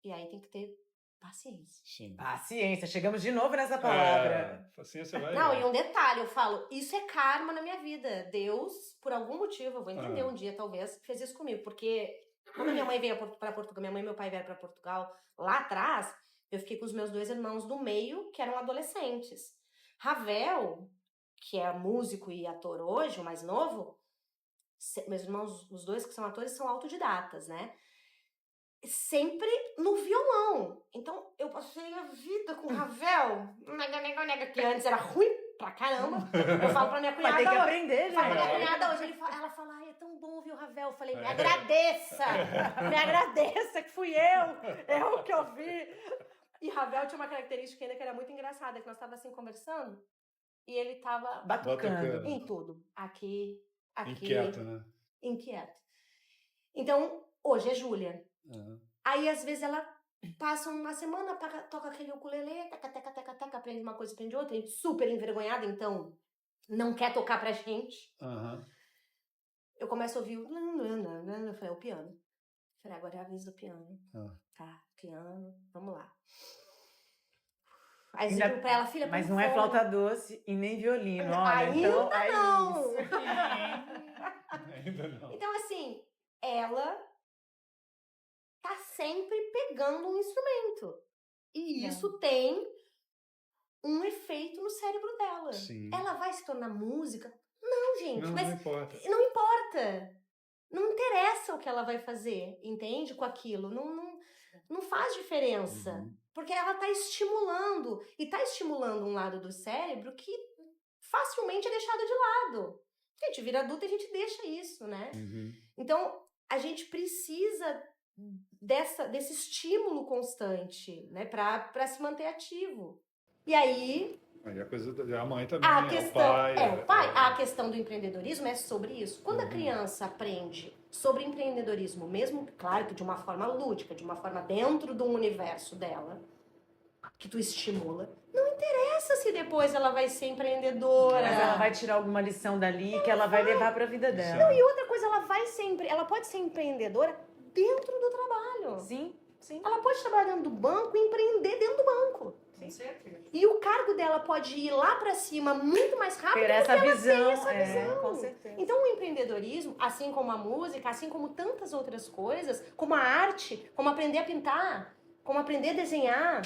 E aí tem que ter paciência. Sim. Paciência, chegamos de novo nessa palavra. Paciência vai. Não, e um detalhe, eu falo, isso é karma na minha vida. Deus, por algum motivo, eu vou entender um dia, talvez, fez isso comigo. Porque quando minha mãe veio pra Portugal, minha mãe e meu pai vieram pra Portugal, lá atrás, eu fiquei com os meus 2 irmãos do meio, que eram adolescentes. Ravel, que é músico e ator hoje, o mais novo, meus irmãos, os 2 que são atores, são autodidatas, né? Sempre no violão. Então, eu passei a vida com Ravel, que antes era ruim pra caramba. Eu falo pra minha cunhada. Mas tem que hoje, aprender, eu falo pra minha gente. cunhada hoje, ela fala, ai, é tão bom ouvir o Ravel. Eu falei, me agradeça que fui eu que ouvi. E Ravel tinha uma característica ainda que era muito engraçada, que nós tava assim conversando, e ele tava Batucando. em tudo. Aqui. Inquieto, né? Inquieto. Então, hoje é Júlia. Aí, às vezes, ela passa uma semana, toca aquele ukulele, teca, aprende uma coisa, aprende outra, e super envergonhada, então não quer tocar pra gente. Eu começo a ouvir eu falei, é o piano. Eu falei, agora é a vez do piano. Tá, piano, vamos lá. Aí eu digo pra ela, filha, mas não é flauta doce e nem violino, olha. Ainda então, não! Ainda não. Então, assim, ela tá sempre pegando um instrumento. E isso tem um efeito no cérebro dela. Sim. Ela vai se tornar música? Não, gente. Não, mas não importa. não importa. Não interessa o que ela vai fazer, entende? Com aquilo. Não faz diferença. Porque ela tá estimulando. E tá estimulando um lado do cérebro que facilmente é deixado de lado. A gente vira adulta e a gente deixa isso, né? Então, a gente precisa desse estímulo constante, né? Pra se manter ativo. E aí... Aí a coisa da mãe também, a questão, o pai. A questão do empreendedorismo é sobre isso. Quando a criança aprende sobre empreendedorismo, mesmo, claro, que de uma forma lúdica, de uma forma dentro do universo dela, que tu estimula, não interessa se depois ela vai ser empreendedora. Mas ela vai tirar alguma lição dali que ela vai levar pra vida dela. Não, e outra coisa, ela pode ser empreendedora dentro do trabalho. Sim. Ela pode trabalhar dentro do banco e empreender dentro do banco. Com certeza. E o cargo dela pode ir lá pra cima muito mais rápido Ter porque essa ela visão, tem essa visão. com certeza. Então o empreendedorismo, assim como a música, assim como tantas outras coisas, como a arte, como aprender a pintar, como aprender a desenhar,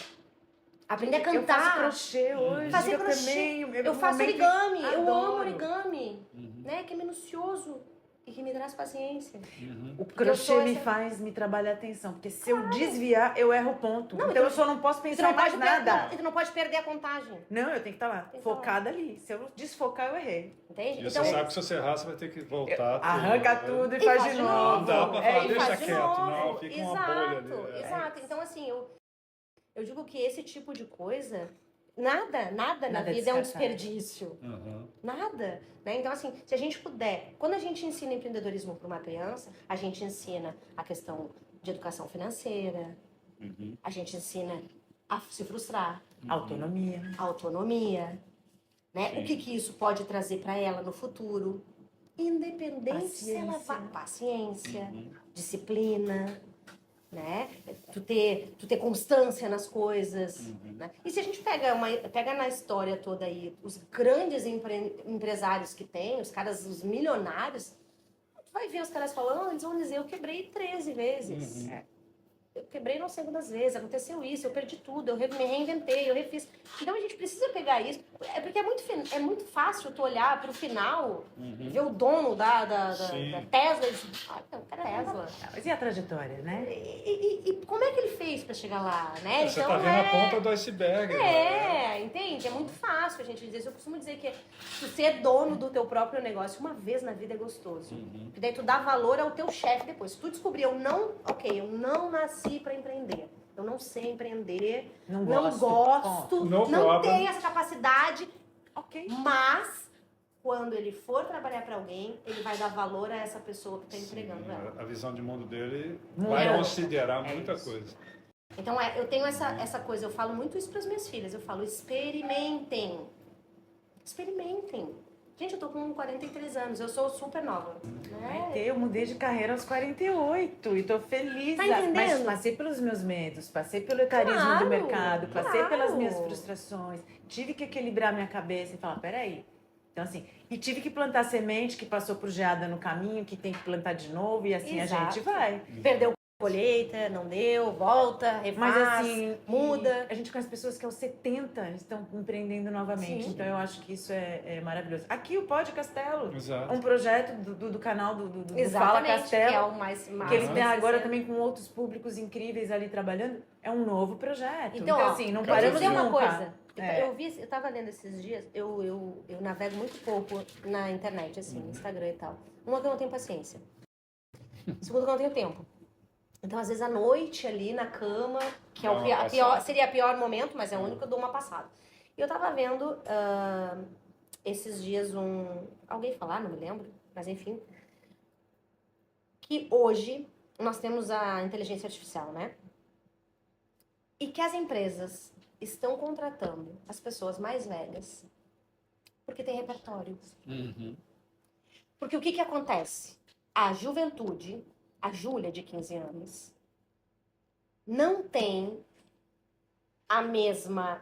aprender a Eu faço cantar. crochê hoje. Fazer eu crochê. também. Eu faço origami, eu amo adoro. origami, né? Que é minucioso e que me traz paciência. O eu crochê sou me essa- faz me trabalhar a atenção, porque se eu desviar, eu erro o ponto. Não, então eu só não posso pensar em mais nada. Tu não pode perder a contagem, Não, eu tenho que estar lá, Tem que estar focada ali. Se eu desfocar, eu errei. entende? E você sabe que se você errar, você vai ter que voltar. Arranca tudo e faz de novo. Não dá pra falar, e deixa faz de quieto, novo. não, fica uma bolha ali. Exato. Então, assim, eu digo que esse tipo de coisa, nada na Nada vida é um descartável. desperdício. Nada. Né? Então, assim, se a gente puder, quando a gente ensina empreendedorismo para uma criança, a gente ensina a questão de educação financeira, a gente ensina a se frustrar, Autonomia. a autonomia, né? O que isso pode trazer para ela no futuro. Independente se ela vai... Paciência, disciplina, né? Tu ter constância nas coisas, né? E se a gente pega na história toda aí os grandes empresários que tem, os caras, os milionários, tu vai ver os caras falando, eles vão dizer, eu quebrei 13 vezes. Eu quebrei não sei quantas vezes, aconteceu isso, eu perdi tudo, eu me reinventei, eu refiz. Então a gente precisa pegar isso, porque é muito fácil tu olhar pro final, ver o dono da Tesla e dizer, eu quero Tesla. Mas e a trajetória, né? E como é que ele fez pra chegar lá, né? Você tá vendo a ponta do iceberg. Entende? É muito fácil a gente dizer isso. Eu costumo dizer que tu ser dono do teu próprio negócio uma vez na vida é gostoso. Porque daí tu dá valor ao teu chefe depois. Se tu descobrir, eu não nasci pra empreender. Eu não sei empreender. Não gosto. No Não problem. tenho essa capacidade. Ok. Mas, quando ele for trabalhar pra alguém, ele vai dar valor a essa pessoa que tá entregando ela. A visão de mundo dele Muda. vai considerar muita coisa. Então, eu tenho essa coisa, eu falo muito isso para as minhas filhas. Eu falo, experimentem. Experimentem. Gente, eu tô com 43 anos, eu sou super nova. Né? Eu mudei de carreira aos 48 e tô feliz. Tá entendendo? Mas passei pelos meus medos, passei pelo etarismo Claro, do mercado, passei claro. pelas minhas frustrações. Tive que equilibrar minha cabeça e falar, peraí. Então, assim, e tive que plantar semente que passou por geada no caminho, que tem que plantar de novo, e assim Exato. a gente vai. Perdeu colheita, não deu, volta, refaz, Mas assim, muda. a gente conhece pessoas que aos 70 estão empreendendo novamente. Sim. Então eu acho que isso é maravilhoso. Aqui o Pod Castelo, Exato. um projeto do canal do Fala Exatamente, Castelo. que é o mais Que ele tem agora 60. também com outros públicos incríveis ali trabalhando. É um novo projeto. Então, ó, assim, não eu vou paramos dizer uma nunca. coisa. É. Eu tava lendo esses dias, eu navego muito pouco na internet, assim, no Instagram e tal. Uma, que eu não tenho paciência. Segunda, que eu não tenho tempo. Então, às vezes, à noite, ali na cama, que é o seria o pior momento, mas é o único que eu dou uma passada. E eu tava vendo esses dias alguém falar, não me lembro, mas enfim, que hoje nós temos a inteligência artificial, né? E que as empresas estão contratando as pessoas mais velhas porque tem repertório. Uhum. Porque o que acontece? A juventude, a Júlia de 15 anos, não tem a mesma...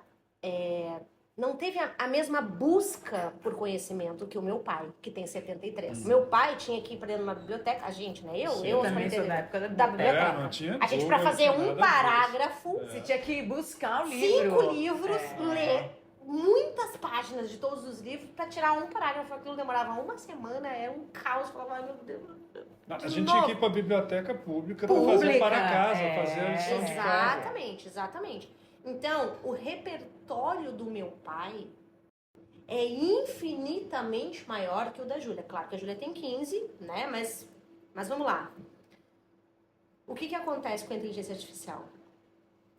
não teve a mesma busca por conhecimento que o meu pai, que tem 73. Meu pai tinha que ir para numa biblioteca, a gente, né? Eu Eu também sou da época da biblioteca. Não tinha A gente, para fazer um parágrafo, Você tinha que buscar o livro. 5 livros, ler muitas páginas de todos os livros para tirar um parágrafo. Aquilo demorava uma semana, era um caos. Eu falava, ai meu Deus. A gente tinha que ir para a biblioteca pública para fazer para casa, fazer a lição de casa. Exatamente. Então, o repertório do meu pai é infinitamente maior que o da Júlia. Claro que a Júlia tem 15, né? Mas vamos lá. O que acontece com a inteligência artificial?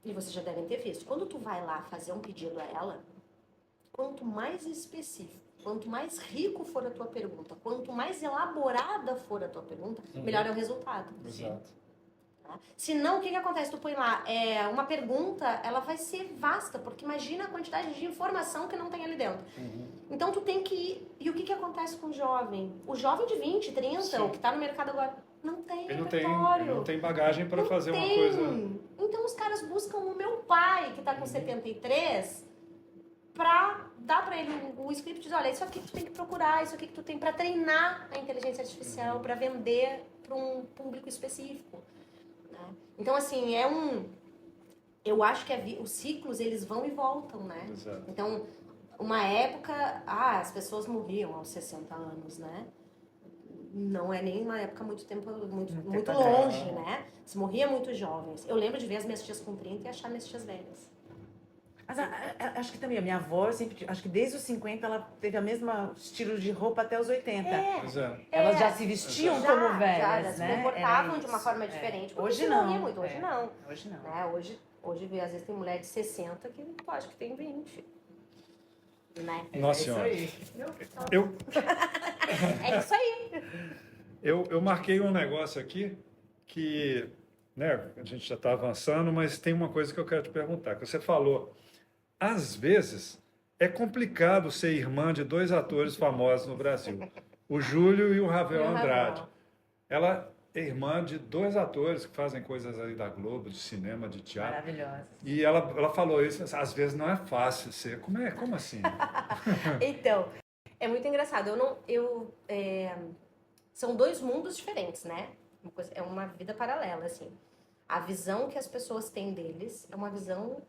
E vocês já devem ter visto. Quando tu vai lá fazer um pedido a ela, quanto mais específico, quanto mais rico for a tua pergunta, quanto mais elaborada for a tua pergunta, melhor é o resultado. Exato. Se não, o que acontece? Tu põe lá, uma pergunta, ela vai ser vasta, porque imagina a quantidade de informação que não tem ali dentro. Então tu tem que ir. E o que acontece com o jovem? O jovem de 20, 30, Sim. o que tá no mercado agora, não tem Ele repertório. não tem bagagem para fazer uma tem. coisa. Então os caras buscam o meu pai, que tá com 73, pra dar pra ele o script de, olha, isso aqui que tu tem que procurar, isso aqui que tu tem pra treinar a inteligência artificial, pra vender pra um público específico. Então, assim, eu acho que os ciclos, eles vão e voltam, né? Exato. Então, uma época, as pessoas morriam aos 60 anos, né? Não é nem uma época muito longe, né? Se morria muito jovens. Eu lembro de ver as minhas tias com 30 e achar minhas tias velhas. Mas acho que também a minha avó, acho que desde os 50 ela teve a mesma estilo de roupa até os 80. Exato. Elas já se vestiam como velhas, já se né? comportavam Era de uma isso. forma diferente. Porque Hoje se não. morria muito, hoje não. Hoje não. Né? Hoje, às vezes, tem mulher de 60 que eu acho que tem 20. Né? Nossa isso Senhora. aí. É isso aí. Eu marquei um negócio aqui que, né, a gente já está avançando, mas tem uma coisa que eu quero te perguntar. Que você falou, às vezes é complicado ser irmã de 2 atores famosos no Brasil, o Júlio e o Ravel Andrade. Ela é irmã de 2 atores que fazem coisas aí da Globo, de cinema, de teatro. Maravilhosas. E ela falou isso, às vezes não é fácil ser. Como assim? Então, é muito engraçado. São 2 mundos diferentes, né? É uma vida paralela, assim. A visão que as pessoas têm deles é uma visão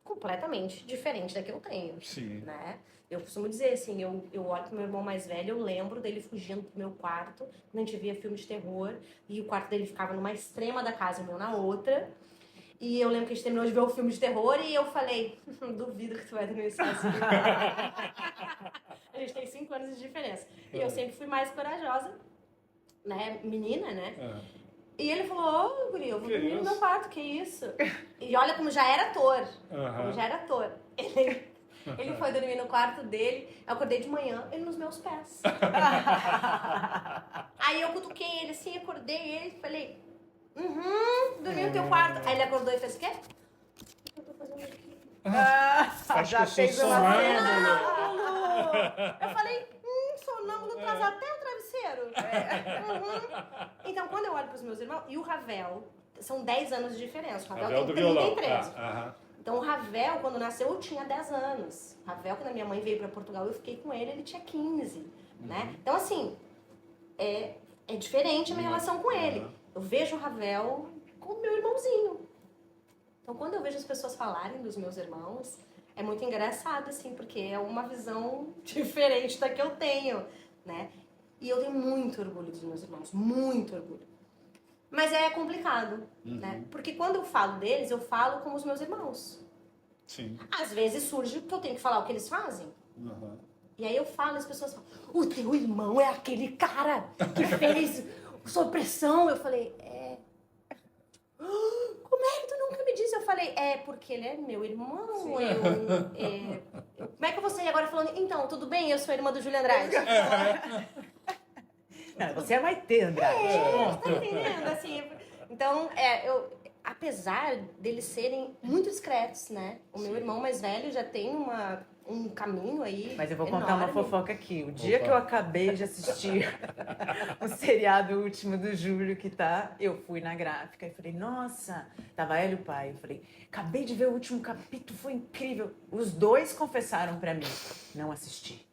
completamente diferente da que eu tenho. Sim. Né? Eu costumo dizer assim, eu olho pro meu irmão mais velho, eu lembro dele fugindo pro meu quarto, quando a gente via filme de terror, e o quarto dele ficava numa extrema da casa e o meu na outra. E eu lembro que a gente terminou de ver o filme de terror e eu falei, duvido que tu vai dormir sozinho. A gente tem 5 anos de diferença. E eu sempre fui mais corajosa, né? Menina, né? E ele falou, guri, eu vou dormir no meu quarto, que isso? E olha como já era ator. Como já era ator. Ele foi dormir no quarto dele, eu acordei de manhã, ele nos meus pés. Aí eu cutuquei ele assim, acordei ele, falei, dormi no teu quarto. Aí ele acordou e fez o quê? O que eu tô fazendo aqui? Acho já que eu sou fez uma sonâmbulo. Eu falei, sonâmbulo traz até o travesseiro. Uhum. Então, quando eu olho pros meus irmãos, e o Ravel, são 10 anos de diferença. O Ravel do tem violão. 33. Aham. Então, o Ravel, quando nasceu, eu tinha 10 anos. O Ravel, quando a minha mãe veio para Portugal, eu fiquei com ele tinha 15, né? Então, assim, é diferente a minha relação com ele. Eu vejo o Ravel com o meu irmãozinho. Então, quando eu vejo as pessoas falarem dos meus irmãos, é muito engraçado, assim, porque é uma visão diferente da que eu tenho, né? E eu tenho muito orgulho dos meus irmãos, muito orgulho. Mas é complicado, né? Porque quando eu falo deles, eu falo como os meus irmãos. Sim. Às vezes surge que eu tenho que falar o que eles fazem. Uhum. E aí eu falo, as pessoas falam, o teu irmão é aquele cara que fez sob pressão. Eu falei, como é que tu nunca me disse? Eu falei, porque ele é meu irmão. Como é que eu vou sair agora falando, então, tudo bem, eu sou a irmã do Júlio Andrade? Não, você é Maitê, Andrade. Tá entendendo? Assim, então, apesar deles serem muito discretos, né? O meu irmão mais velho já tem um caminho aí. Mas eu vou enorme. contar uma fofoca aqui. O dia Opa. que eu acabei de assistir o seriado último do Júlio, eu fui na gráfica e falei, nossa, tava ela e o pai. Eu falei, acabei de ver o último capítulo, foi incrível. Os dois confessaram pra mim, não assisti.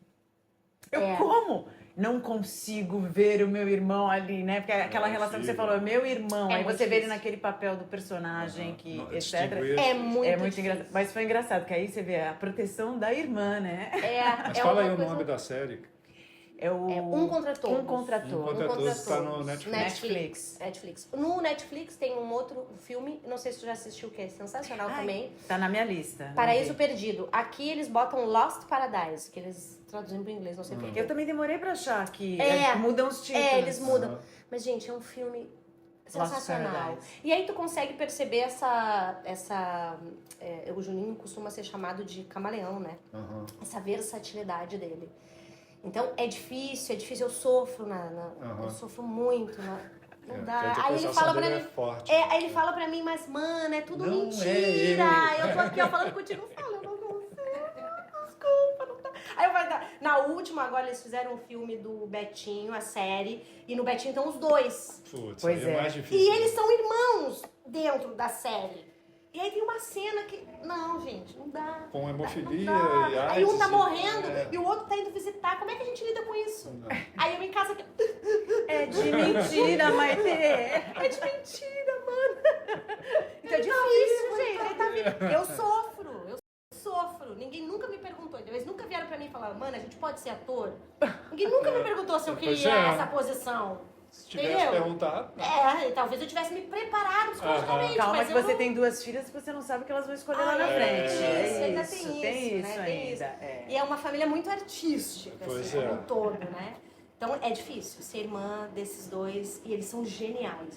Como? Não consigo ver o meu irmão ali, né? Porque aquela relação que você falou, é meu irmão. Aí muito você vê ele difícil. naquele papel do personagem, que, Não, etc. distinguir. É muito difícil. engraçado. Mas foi engraçado, que aí você vê a proteção da irmã, né? Mas fala aí uma o coisa- nome da série. É o Um contra Todos. Um contra Todos. Um contra Todos tá no Netflix. No Netflix tem um outro filme, não sei se tu já assistiu, que é sensacional também. Tá na minha lista. Paraíso Perdido. Aqui eles botam Lost Paradise, que eles traduzem pro inglês, não sei porquê. Eu também demorei pra achar que mudam os títulos. Eles mudam. Mas, gente, é um filme sensacional. Paradise. E aí tu consegue perceber o Juninho costuma ser chamado de camaleão, né? Uhum. Essa versatilidade dele. Então é difícil, eu sofro eu sofro muito, não dá. Aí ele fala pra mim, É forte. aí ele fala pra mim, mas mano, é tudo Não é mentira. ele. Eu tô aqui ó, falando contigo, fala, eu não consigo, desculpa, não tá. Aí eu na última agora eles fizeram um filme do Betinho, a série, e no Betinho estão os dois. Putz, Pois aí é é. mais difícil. E eles são irmãos dentro da série. E aí tem uma cena que. Não, gente, não dá. Com hemofilia Não dá. e AIDS. Aí um tá morrendo É. e o outro tá indo visitar. Como é que a gente lida com isso? Não. Aí eu em casa aqui. É de mentira, Maitê. É de mentira, mano. Então é difícil, gente. Aí tá vindo. Eu sofro. Ninguém nunca me perguntou. Então, eles nunca vieram pra mim e falaram, mano, a gente pode ser ator? Ninguém nunca me perguntou se eu Pois queria é. essa posição. Se tivesse Entendeu? perguntado. Talvez eu tivesse me preparado psicologicamente. Calma mas que eu você não... tem 2 filhas e você não sabe o que elas vão escolher lá na é. frente. Isso, ainda Tem isso né? ainda. Tem isso. É. E é uma família muito artística, Pois assim, é. como um todo, né? Então é difícil ser irmã desses dois. E eles são geniais.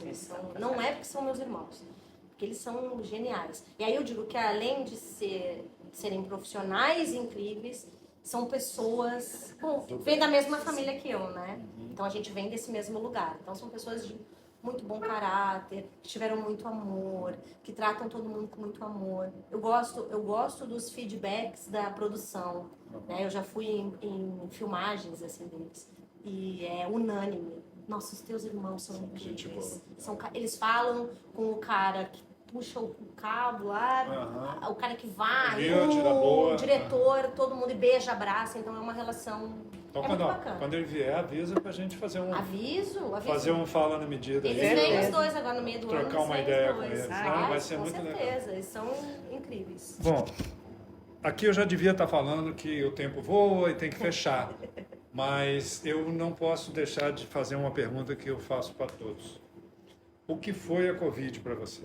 Não é porque são meus irmãos, porque eles são geniais. E aí eu digo que além de serem profissionais incríveis, são pessoas... Bom, vêm da mesma família que eu, né? Então a gente vem desse mesmo lugar. Então são pessoas de muito bom caráter, que tiveram muito amor, que tratam todo mundo com muito amor. Eu gosto dos feedbacks da produção, né? Eu já fui em filmagens assim deles e é unânime. Nossa, os teus irmãos são incríveis. Eles falam com o cara que puxa o cabo lá, o cara que vai, o diretor, todo mundo e beija, abraça. Então é uma relação Então, muito bacana. quando ele vier, avisa pra gente fazer um. Aviso. Fazer um fala na medida. Eles aí. vêm os dois agora no meio do ano. Trocar uma vêm ideia os com dois. eles. Vai ser com muito legal. certeza, eles são incríveis. Bom, aqui eu já devia estar falando que o tempo voa e tem que fechar. Mas eu não posso deixar de fazer uma pergunta que eu faço para todos. O que foi a Covid para você?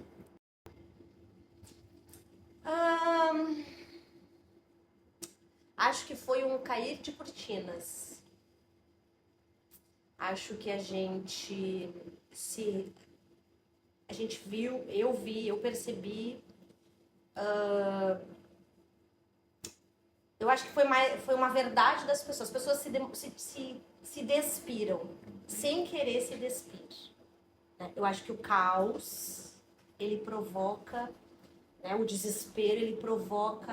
Acho que foi um cair de cortinas. Acho que a gente viu, eu percebi. Eu acho que foi uma verdade das pessoas. As pessoas se despiram, sem querer se despir. Né? Eu acho que o caos, ele provoca, né, o desespero, ele provoca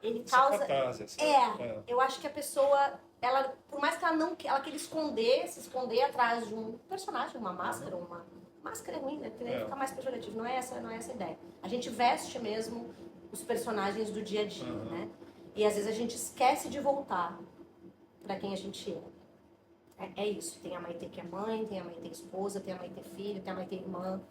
ele Essa causa... catarse, essa- Eu acho que a pessoa, ela, por mais que ela não ela queira se esconder atrás de um personagem, uma máscara, uma máscara é ruim, né? Porque daí fica mais pejorativo. Não é essa a ideia. A gente veste mesmo os personagens do dia a dia, né? E às vezes a gente esquece de voltar pra quem a gente é. É isso. Tem a Maitê que é mãe, tem a Maitê esposa, tem a Maitê filho, tem a Maitê irmã,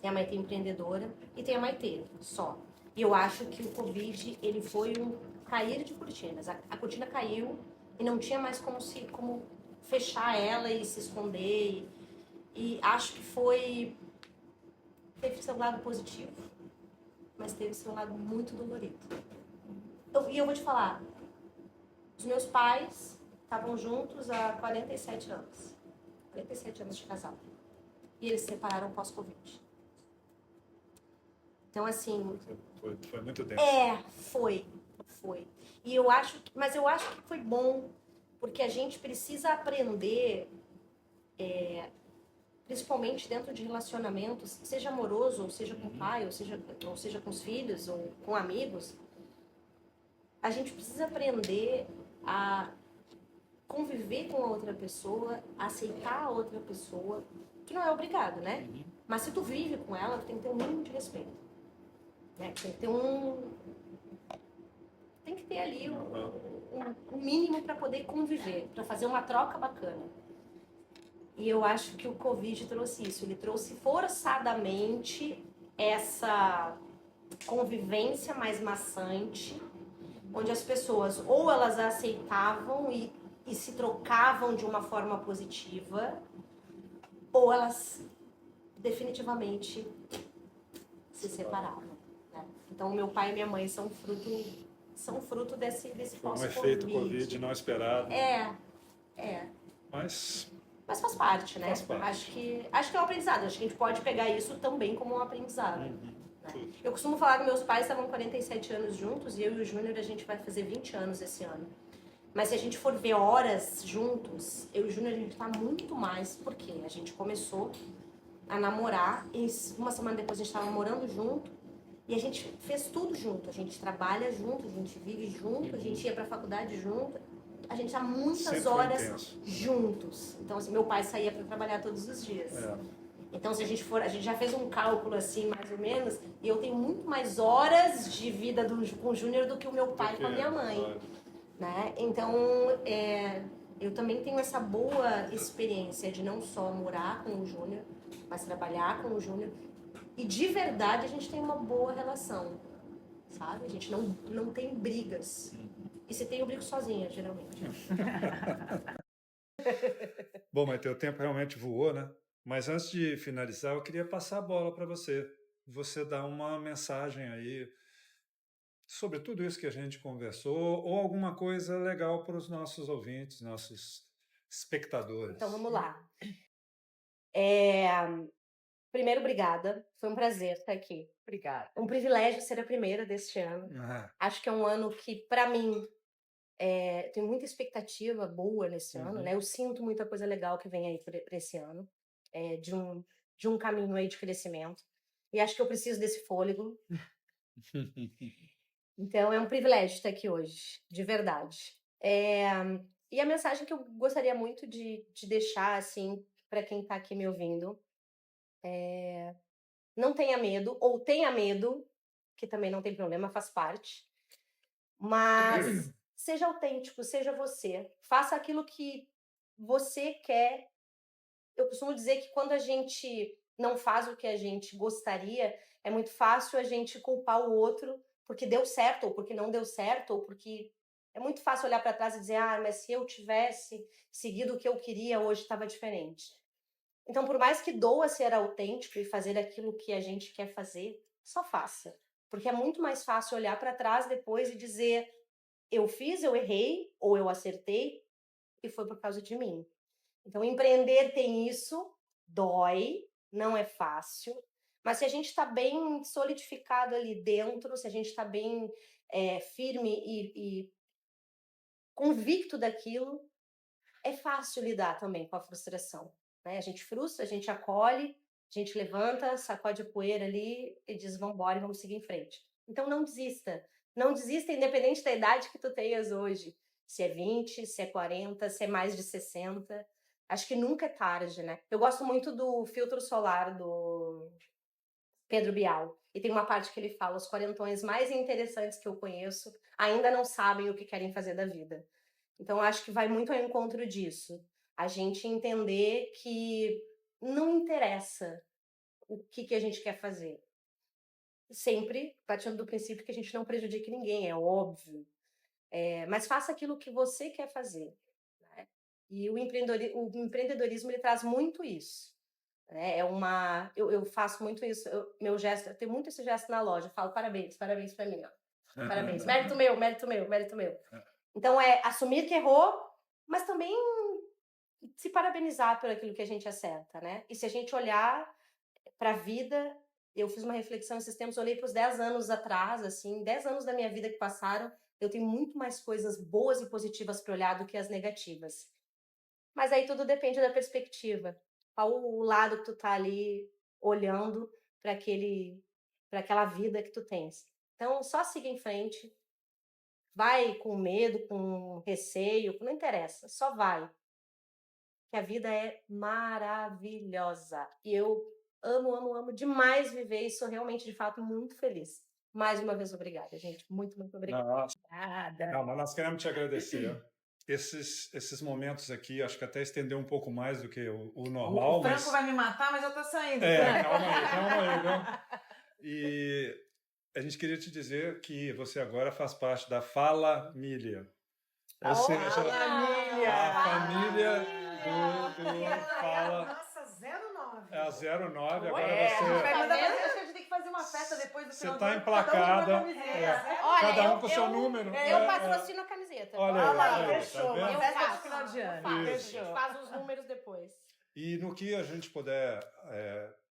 tem a Maitê empreendedora e tem a Maitê só. E eu acho que o Covid, ele foi um cair de cortinas. A cortina caiu e não tinha mais como fechar ela e se esconder. E acho que teve seu lado positivo, mas teve seu lado muito dolorido. E eu vou te falar, os meus pais estavam juntos há 47 anos. 47 anos de casado. E eles se separaram pós-Covid. Então, assim... Foi muito denso. Foi. Mas eu acho que foi bom, porque a gente precisa aprender, principalmente dentro de relacionamentos, seja amoroso, ou seja com o pai, ou seja com os filhos, ou com amigos, a gente precisa aprender a conviver com a outra pessoa, aceitar a outra pessoa, que não é obrigado, né? Mas se tu vive com ela, tu tem que ter um mínimo de respeito. Né? Tem que ter ali um mínimo para poder conviver, para fazer uma troca bacana. E eu acho que o Covid trouxe isso. Ele trouxe forçadamente essa convivência mais maçante, onde as pessoas ou elas aceitavam e se trocavam de uma forma positiva, ou elas definitivamente se separavam. Né? Então, meu pai e minha mãe são fruto desse Foi um pós-Covid. efeito Covid não esperado. Mas faz parte, né? Faz parte. Acho que é um aprendizado. Acho que a gente pode pegar isso também como um aprendizado. Né? Eu costumo falar que meus pais estavam 47 anos juntos e eu e o Júnior a gente vai fazer 20 anos esse ano. Mas se a gente for ver horas juntos, eu e o Júnior a gente tá muito mais, porque a gente começou a namorar e uma semana depois a gente estava morando junto e a gente fez tudo junto. A gente trabalha junto, a gente vive junto, a gente ia pra faculdade junto. A gente tá muitas Sempre horas intenso. juntos. Então, assim, meu pai saía para trabalhar todos os dias. Então, se a gente já fez um cálculo assim, mais ou menos, e eu tenho muito mais horas de vida com o Júnior do que o meu pai com a minha mãe. Né? Então, eu também tenho essa boa experiência de não só morar com o Júnior, mas trabalhar com o Júnior. E de verdade a gente tem uma boa relação, sabe? A gente não tem brigas. E se tem, eu brigo sozinha, geralmente. Bom, Maitê, o tempo realmente voou, né? Mas antes de finalizar, eu queria passar a bola para você. Você dar uma mensagem aí sobre tudo isso que a gente conversou, ou alguma coisa legal para os nossos ouvintes, nossos espectadores. Então, vamos lá. Primeiro, obrigada. Foi um prazer estar aqui. Obrigada. Um privilégio ser a primeira desse ano. Acho que é um ano que, para mim, tem muita expectativa boa nesse ano, né? Eu sinto muita coisa legal que vem aí para esse ano, de um caminho aí de crescimento. E acho que eu preciso desse fôlego. Então, é um privilégio estar aqui hoje, de verdade. E a mensagem que eu gostaria muito de deixar, assim, para quem está aqui me ouvindo, não tenha medo, ou tenha medo, que também não tem problema, faz parte, mas seja autêntico, seja você. Faça aquilo que você quer. Eu costumo dizer que quando a gente não faz o que a gente gostaria, é muito fácil a gente culpar o outro porque deu certo, ou porque não deu certo, ou porque... É muito fácil olhar para trás e dizer, mas se eu tivesse seguido o que eu queria, hoje estava diferente. Então, por mais que doa ser autêntico e fazer aquilo que a gente quer fazer, só faça. Porque é muito mais fácil olhar para trás depois e dizer, eu fiz, eu errei, ou eu acertei, e foi por causa de mim. Então, empreender tem isso, dói, não é fácil, mas se a gente está bem solidificado ali dentro, se a gente está bem firme e convicto daquilo, é fácil lidar também com a frustração. Né? A gente frustra, a gente acolhe, a gente levanta, sacode a poeira ali e diz, vamos embora e vamos seguir em frente. Então, não desista. Não desista, independente da idade que tu tenhas hoje. Se é 20, se é 40, se é mais de 60. Acho que nunca é tarde, né? Eu gosto muito do filtro solar do Pedro Bial. E tem uma parte que ele fala: os quarentões mais interessantes que eu conheço ainda não sabem o que querem fazer da vida. Então, acho que vai muito ao encontro disso. A gente entender que não interessa o que a gente quer fazer. Sempre partindo do princípio que a gente não prejudique ninguém, é óbvio. Mas faça aquilo que você quer fazer. Né? E o empreendedorismo ele traz muito isso. Né? Eu faço muito isso. Meu gesto, eu tenho muito esse gesto na loja. Eu falo parabéns para mim. Ó. Parabéns. Mérito meu, mérito meu, mérito meu. Então é assumir que errou, mas também se parabenizar por aquilo que a gente acerta, né? E se a gente olhar para a vida, eu fiz uma reflexão esses tempos, olhei para os 10 anos atrás, assim, 10 anos da minha vida que passaram, eu tenho muito mais coisas boas e positivas para olhar do que as negativas. Mas aí tudo depende da perspectiva. Qual o lado que tu tá ali olhando para aquela vida que tu tens. Então, só siga em frente. Vai com medo, com receio, não interessa, só vai. Que a vida é maravilhosa. E eu amo demais viver e sou realmente, de fato, muito feliz. Mais uma vez, obrigada, gente. Muito, muito obrigada. Nossa. Nada. Não, mas nós queremos te agradecer. Esses momentos aqui, acho que até estendeu um pouco mais do que o normal. O Franco vai me matar, mas eu tô saindo. Franco. Calma aí, viu? E a gente queria te dizer que você agora faz parte da Família. Ou seja, a família do Fala. Nossa, 09. É a 09, agora A gente você. vai mandar acho que a gente tem que fazer uma festa depois do Você final tá do ano, emplacada. cada um com uma camiseta. Olha, Cada um com o seu número. Eu patrocino a camiseta. Olha Olha lá, aí, fechou. tá vendo? Uma Eu festa faço. de final de ano. A Isso. gente faz os números depois. E no que a gente puder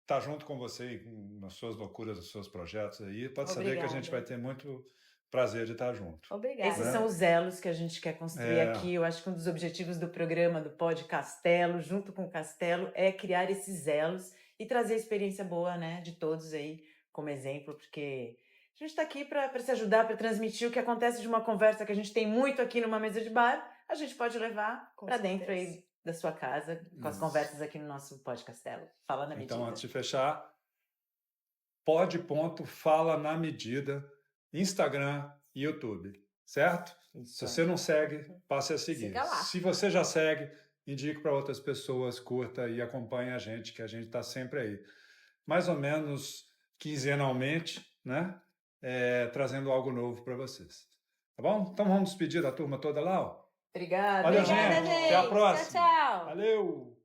estar junto com você nas suas loucuras, nos seus projetos aí, pode saber que a gente vai ter muito prazer de estar junto. Obrigada. Esses são os elos que a gente quer construir aqui. Eu acho que um dos objetivos do programa do Pod Castelo, junto com o Castelo, é criar esses elos e trazer a experiência boa, né, de todos aí como exemplo, porque a gente está aqui para se ajudar, para transmitir o que acontece de uma conversa que a gente tem muito aqui numa mesa de bar, a gente pode levar para dentro aí da sua casa, com as conversas aqui no nosso Pod Castelo. Fala na medida. Então, antes de fechar, pod.fala na medida, Instagram e YouTube, certo? Se você não segue, passe a seguir. Siga lá. Se você já segue, indique para outras pessoas, curta e acompanhe a gente, que a gente está sempre aí. Mais ou menos quinzenalmente, né? Trazendo algo novo para vocês. Tá bom? Então vamos despedir da turma toda lá, ó. Obrigada. Valeu, Obrigada, gente. Até a próxima. Tchau, tchau. Valeu!